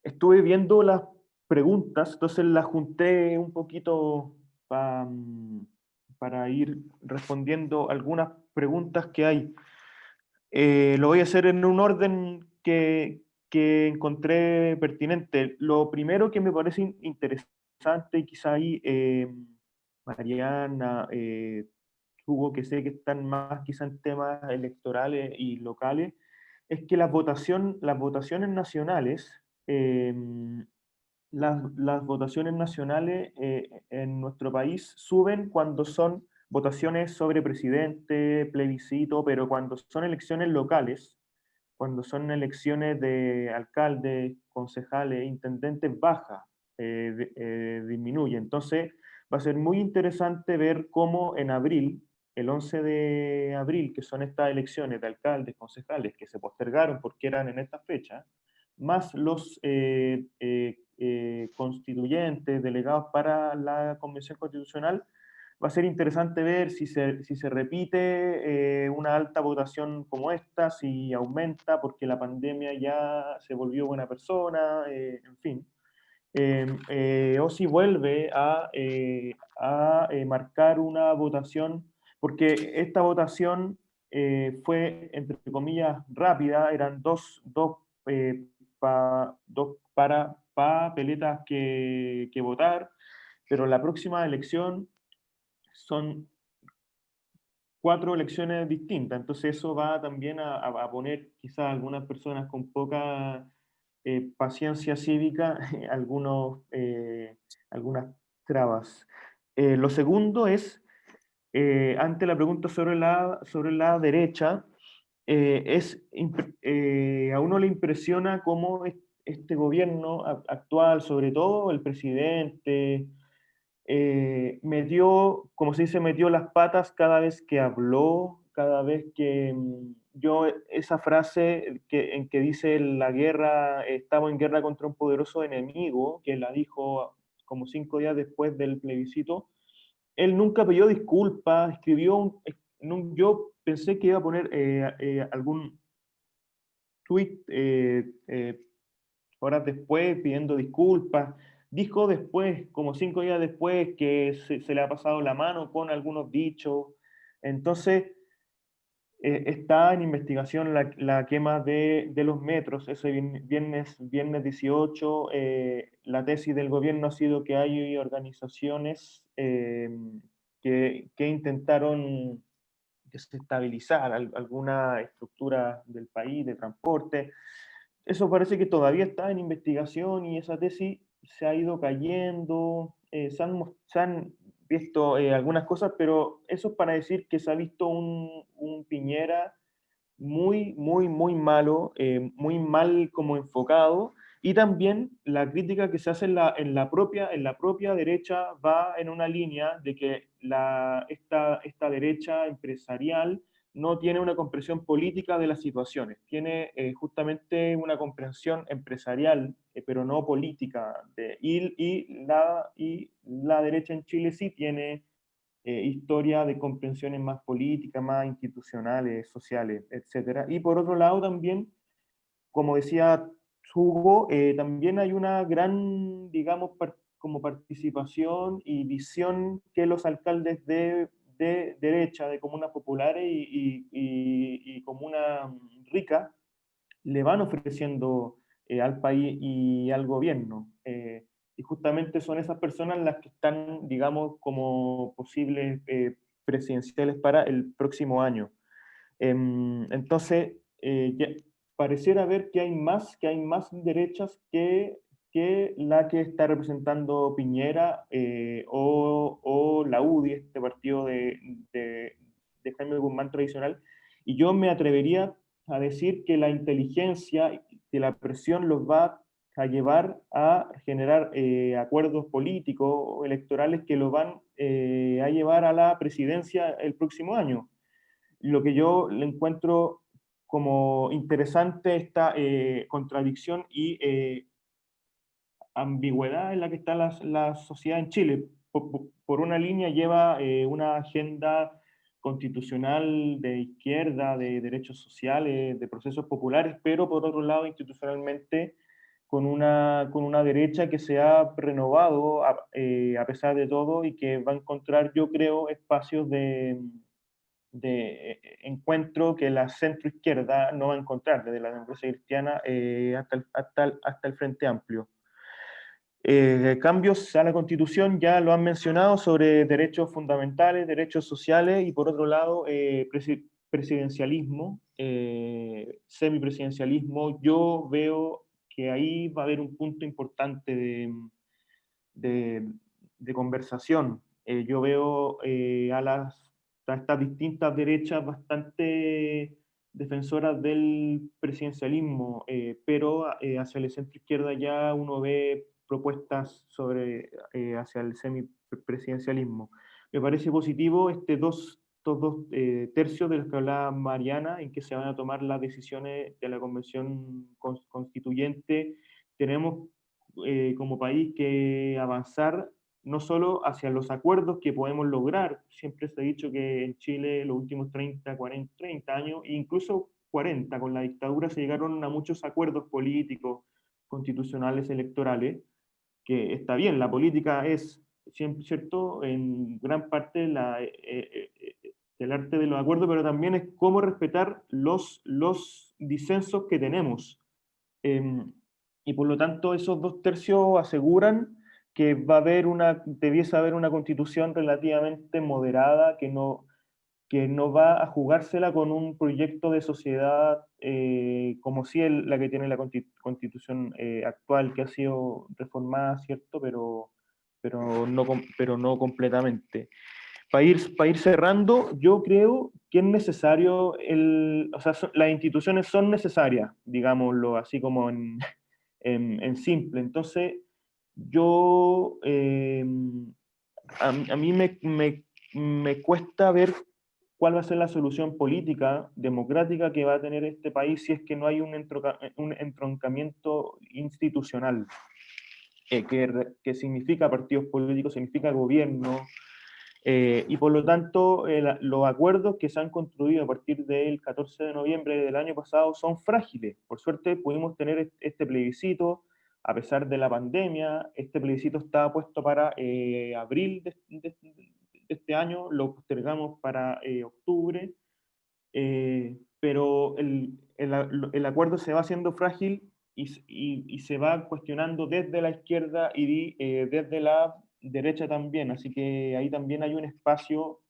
estuve viendo las preguntas, entonces las junté un poquito para ir respondiendo algunas preguntas que hay. Lo voy a hacer en un orden que encontré pertinente. Lo primero que me parece interesante, y quizá ahí Mariana, Hugo, que sé que están más quizá en temas electorales y locales, es que las votaciones nacionales, las votaciones nacionales en nuestro país suben cuando son votaciones sobre presidente, plebiscito, pero cuando son elecciones locales, cuando son elecciones de alcaldes, concejales, intendentes, baja, disminuye. Entonces, va a ser muy interesante ver cómo en abril, el 11 de abril, que son estas elecciones de alcaldes, concejales, que se postergaron porque eran en esta fecha, más los constituyentes, delegados para la Convención Constitucional, va a ser interesante ver si se repite una alta votación como esta, si aumenta porque la pandemia ya se volvió buena persona, en fin. O si vuelve a marcar una votación, porque esta votación fue, entre comillas, rápida, eran dos papeletas que votar, pero la próxima elección son 4 elecciones distintas, entonces eso va también a poner quizás a algunas personas con poca paciencia cívica algunas trabas. Lo segundo es, ante la pregunta sobre la derecha, a uno le impresiona cómo este gobierno actual, sobre todo el presidente, como se dice, metió las patas cada vez que habló, cada vez que yo esa frase en que dice la guerra, estamos en guerra contra un poderoso enemigo, que la dijo como 5 días después del plebiscito, él nunca pidió disculpas, escribió yo pensé que iba a poner algún tweet horas después pidiendo disculpas. Dijo después, como 5 días después, que se le ha pasado la mano con algunos dichos. Entonces, está en investigación la quema de los metros. Ese viernes 18, la tesis del gobierno ha sido que hay organizaciones que intentaron desestabilizar alguna estructura del país, de transporte. Eso parece que todavía está en investigación y esa tesis se ha ido cayendo, se han visto algunas cosas, pero eso es para decir que se ha visto un Piñera muy, muy, muy malo, muy mal como enfocado, y también la crítica que se hace en la propia derecha va en una línea de que esta derecha empresarial no tiene una comprensión política de las situaciones, tiene justamente una comprensión empresarial, pero no política, y la derecha en Chile sí tiene historia de comprensiones más políticas, más institucionales, sociales, etc. Y por otro lado también, como decía Hugo, también hay una gran, digamos, como participación y visión que los alcaldes de derecha, de comunas populares y comunas ricas, le van ofreciendo al país y al gobierno. Y justamente son esas personas las que están, digamos, como posibles presidenciales para el próximo año. Entonces, pareciera ver que hay más derechas que la que está representando Piñera o la UDI, este partido de Jaime Guzmán tradicional. Y yo me atrevería a decir que la inteligencia, que la presión los va a llevar a generar acuerdos políticos o electorales que los van a llevar a la presidencia el próximo año. Lo que yo le encuentro como interesante esta contradicción y ambigüedad en la que está la sociedad en Chile. Por una línea lleva una agenda constitucional de izquierda, de derechos sociales, de procesos populares, pero por otro lado institucionalmente con una derecha que se ha renovado a pesar de todo y que va a encontrar, yo creo, espacios de encuentro que la centroizquierda no va a encontrar, desde la democracia cristiana hasta el Frente Amplio. Cambios a la Constitución, ya lo han mencionado, sobre derechos fundamentales, derechos sociales, y por otro lado, presidencialismo, semipresidencialismo. Yo veo que ahí va a haber un punto importante de conversación. Yo veo a estas distintas derechas bastante defensoras del presidencialismo, pero hacia la centroizquierda ya uno ve propuestas hacia el semipresidencialismo. Me parece positivo estos dos tercios de los que hablaba Mariana, en que se van a tomar las decisiones de la Convención Constituyente. Tenemos como país que avanzar no solo hacia los acuerdos que podemos lograr. Siempre se ha dicho que en Chile los últimos 30, 40, 30 años, e incluso 40, con la dictadura se llegaron a muchos acuerdos políticos, constitucionales, electorales, que está bien, la política es, ¿cierto?, en gran parte el arte de los acuerdos, pero también es cómo respetar los disensos que tenemos. Y por lo tanto esos dos tercios aseguran que debiese haber una constitución relativamente moderada, que no va a jugársela con un proyecto de sociedad como si la que tiene la constitución actual, que ha sido reformada, ¿cierto? Pero no completamente. Para ir cerrando, yo creo que es necesario, o sea, las instituciones son necesarias, digámoslo así como en simple. Entonces, a mí me cuesta ver cuál va a ser la solución política, democrática que va a tener este país si es que no hay un entroncamiento institucional, que significa partidos políticos, significa gobierno, y por lo tanto los acuerdos que se han construido a partir del 14 de noviembre del año pasado son frágiles. Por suerte pudimos tener este plebiscito a pesar de la pandemia. Este plebiscito estaba puesto para abril de este año, lo postergamos para octubre, pero el acuerdo se va haciendo frágil y se va cuestionando desde la izquierda y desde la derecha también, así que ahí también hay un espacio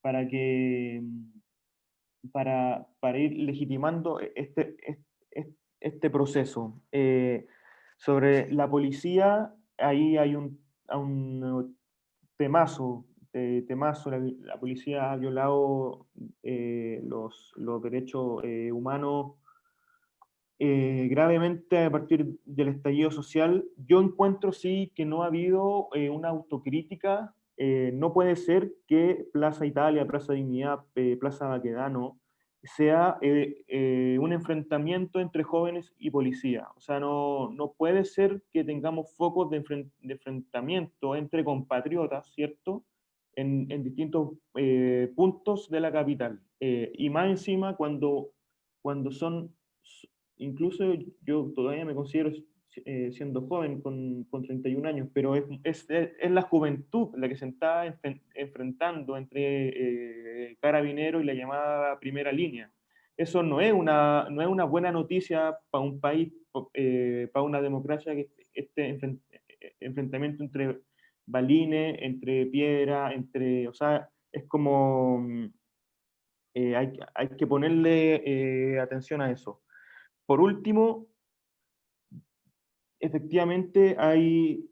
para ir legitimando este proceso. Sobre la policía, ahí hay un temazo temazo. La policía ha violado los derechos humanos gravemente a partir del estallido social. Yo encuentro sí que no ha habido una autocrítica. No puede ser que Plaza Italia, Plaza Dignidad, Plaza Baquedano sea un enfrentamiento entre jóvenes y policía. O sea, no puede ser que tengamos focos de enfrentamiento entre compatriotas, ¿cierto? En distintos puntos de la capital. Y más encima cuando son, incluso yo todavía me considero siendo joven con 31 años, pero es la juventud la que se está enfrentando entre Carabineros y la llamada primera línea. Eso no es una buena noticia para un país, para una democracia, que este enfrentamiento entre balines, entre piedra, o sea, es como hay que ponerle atención a eso. Por último, efectivamente hay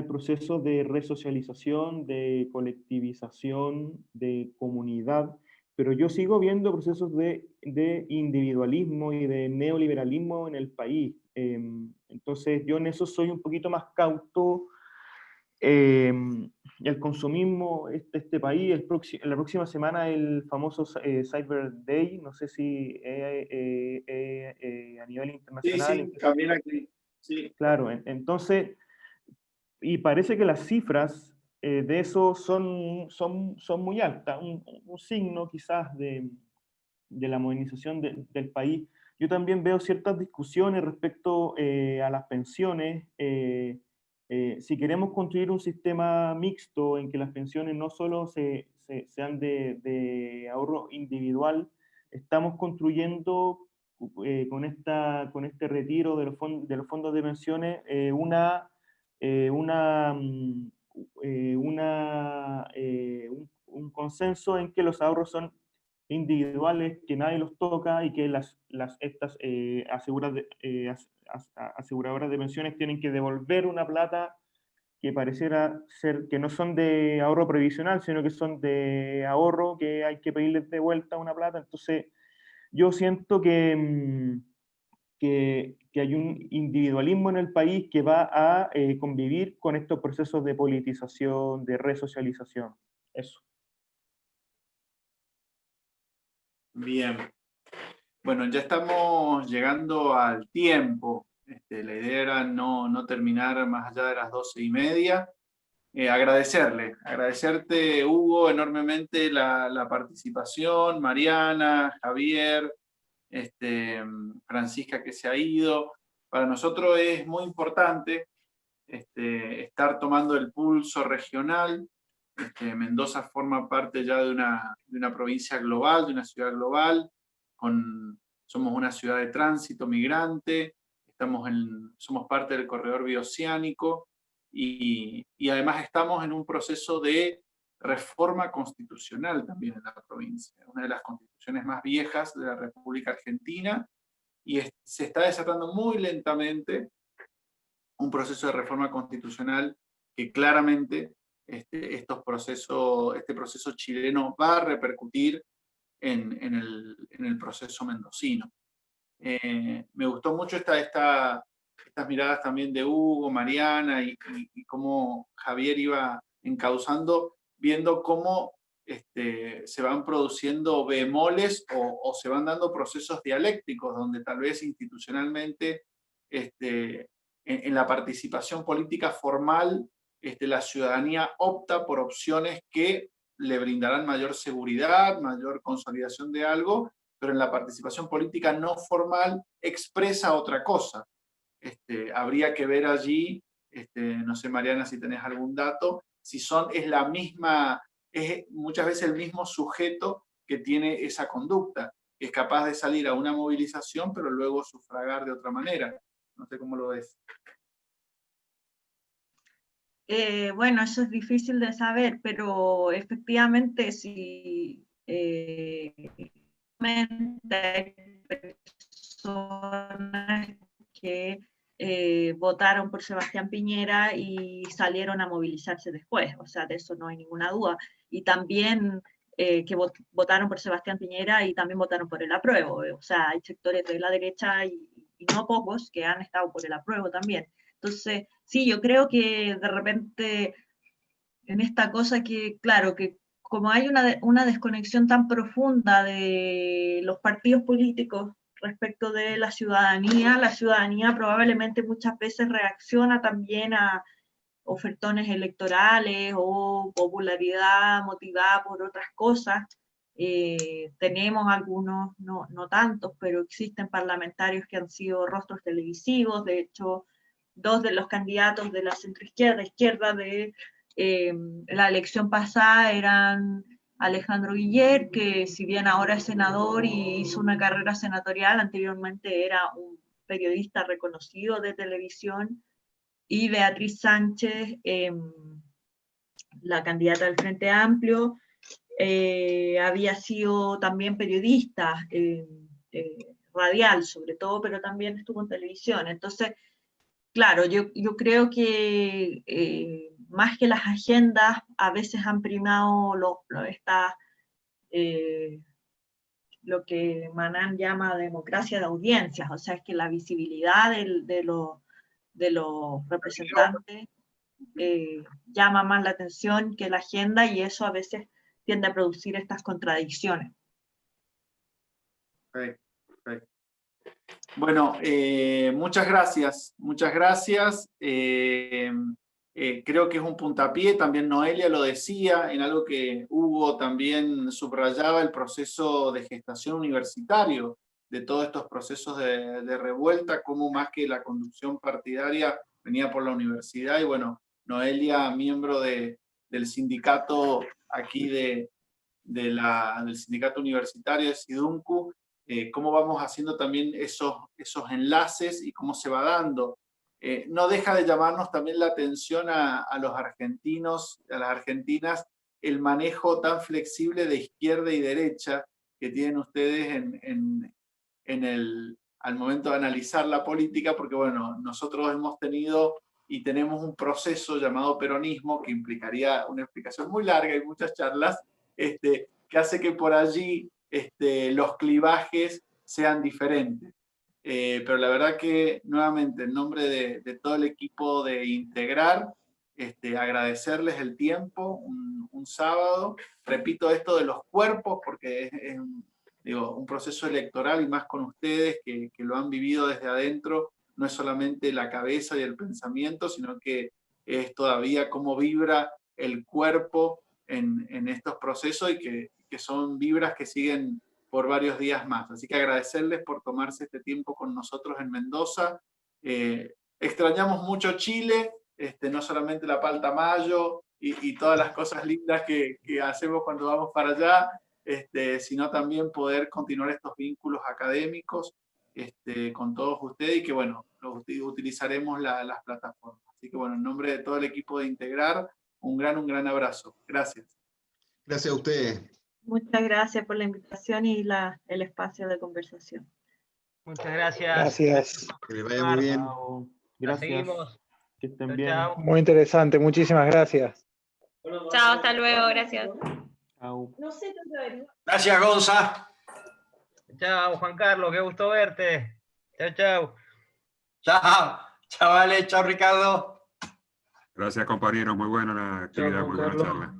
procesos de resocialización, de colectivización, de comunidad, pero yo sigo viendo procesos de individualismo y de neoliberalismo en el país. Entonces yo en eso soy un poquito más cauto. El consumismo, este país, la próxima semana el famoso Cyber Day, no sé si a nivel internacional. Sí, también aquí. Sí. Claro, entonces, y parece que las cifras de eso son muy altas, un signo quizás de la modernización del país. Yo también veo ciertas discusiones respecto a las pensiones. Si queremos construir un sistema mixto en que las pensiones no solo sean de ahorro individual, estamos construyendo con este retiro de los fondos de pensiones un consenso en que los ahorros son individuales, que nadie los toca y que estas aseguradoras de pensiones tienen que devolver una plata que pareciera ser que no son de ahorro previsional, sino que son de ahorro, que hay que pedirles de vuelta una plata. Entonces, yo siento que hay un individualismo en el país que va a convivir con estos procesos de politización, de resocialización. Eso. Bien. Bueno, ya estamos llegando al tiempo. La idea era no terminar más allá de las 12:30. Agradecerte, Hugo, enormemente la participación, Mariana, Javier, Francisca, que se ha ido. Para nosotros es muy importante estar tomando el pulso regional. Mendoza forma parte ya de una provincia global, de una ciudad global. Somos una ciudad de tránsito migrante, somos parte del corredor bioceánico y además estamos en un proceso de reforma constitucional también en la provincia, una de las constituciones más viejas de la República Argentina, y se está desatando muy lentamente un proceso de reforma constitucional que claramente este proceso chileno va a repercutir en el proceso mendocino. Me gustó mucho estas miradas también de Hugo, Mariana y cómo Javier iba encauzando, viendo cómo se van produciendo bemoles o se van dando procesos dialécticos, donde tal vez institucionalmente en la participación política formal la ciudadanía opta por opciones que le brindarán mayor seguridad, mayor consolidación de algo, pero en la participación política no formal expresa otra cosa. Habría que ver allí, no sé, Mariana, si tenés algún dato, si es muchas veces el mismo sujeto que tiene esa conducta, que es capaz de salir a una movilización, pero luego sufragar de otra manera. No sé cómo lo ves. Bueno, eso es difícil de saber, pero efectivamente si hay personas que votaron por Sebastián Piñera y salieron a movilizarse después, o sea, de eso no hay ninguna duda. Y también que votaron por Sebastián Piñera y también votaron por el apruebo, o sea, hay sectores de la derecha y no pocos que han estado por el apruebo también. Entonces, sí, yo creo que de repente en esta cosa que, claro, que como hay una desconexión tan profunda de los partidos políticos respecto de la ciudadanía probablemente muchas veces reacciona también a ofertones electorales o popularidad motivada por otras cosas. Tenemos algunos, no tantos, pero existen parlamentarios que han sido rostros televisivos. De hecho, 2 de los candidatos de la izquierda de la elección pasada eran Alejandro Guiller, que si bien ahora es senador y hizo una carrera senatorial, anteriormente era un periodista reconocido de televisión, y Beatriz Sánchez, la candidata del Frente Amplio, había sido también periodista, radial sobre todo, pero también estuvo en televisión. Entonces, claro, yo creo que más que las agendas, a veces han primado lo que Manan llama democracia de audiencias, o sea, es que la visibilidad de los representantes llama más la atención que la agenda, y eso a veces tiende a producir estas contradicciones. Perfecto. Bueno, muchas gracias, muchas gracias. Creo que es un puntapié, también Noelia lo decía, en algo que Hugo también subrayaba, el proceso de gestación universitario, de todos estos procesos de revuelta, como más que la conducción partidaria venía por la universidad, y bueno, Noelia, miembro del sindicato aquí del sindicato universitario de SIDUNCU, cómo vamos haciendo también esos enlaces y cómo se va dando. No deja de llamarnos también la atención a los argentinos, a las argentinas, el manejo tan flexible de izquierda y derecha que tienen ustedes al momento de analizar la política, porque bueno, nosotros hemos tenido y tenemos un proceso llamado peronismo que implicaría una explicación muy larga y muchas charlas, que hace que por allí los clivajes sean diferentes. Pero la verdad que nuevamente en nombre de todo el equipo de Integrar, agradecerles el tiempo, un sábado, repito esto de los cuerpos porque es un proceso electoral y más con ustedes que lo han vivido desde adentro, no es solamente la cabeza y el pensamiento, sino que es todavía cómo vibra el cuerpo en estos procesos y que son vibras que siguen por varios días más. Así que agradecerles por tomarse este tiempo con nosotros en Mendoza. Extrañamos mucho Chile, no solamente la palta mayo y todas las cosas lindas que hacemos cuando vamos para allá, sino también poder continuar estos vínculos académicos con todos ustedes y que, bueno, utilizaremos las plataformas. Así que, bueno, en nombre de todo el equipo de Integrar, un gran abrazo. Gracias. Gracias a ustedes. Muchas gracias por la invitación y el espacio de conversación. Muchas gracias. Gracias. Que les vaya muy bien. Chao. La Gracias. seguimos. Que estén Chao, bien. chao. Muy interesante, muchísimas gracias. Chao, hasta luego, gracias. Chao. Gracias, Gonza. Chao, Juan Carlos, qué gusto verte. Chao, chao. Chao, chavales, chao, Ricardo. Gracias, compañeros. Muy buena la actividad, muy buena charla.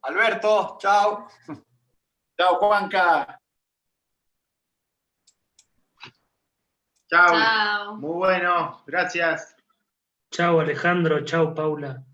Alberto, chao. Chao, Juanca. Chao. Muy bueno, gracias. Chao, Alejandro. Chao, Paula.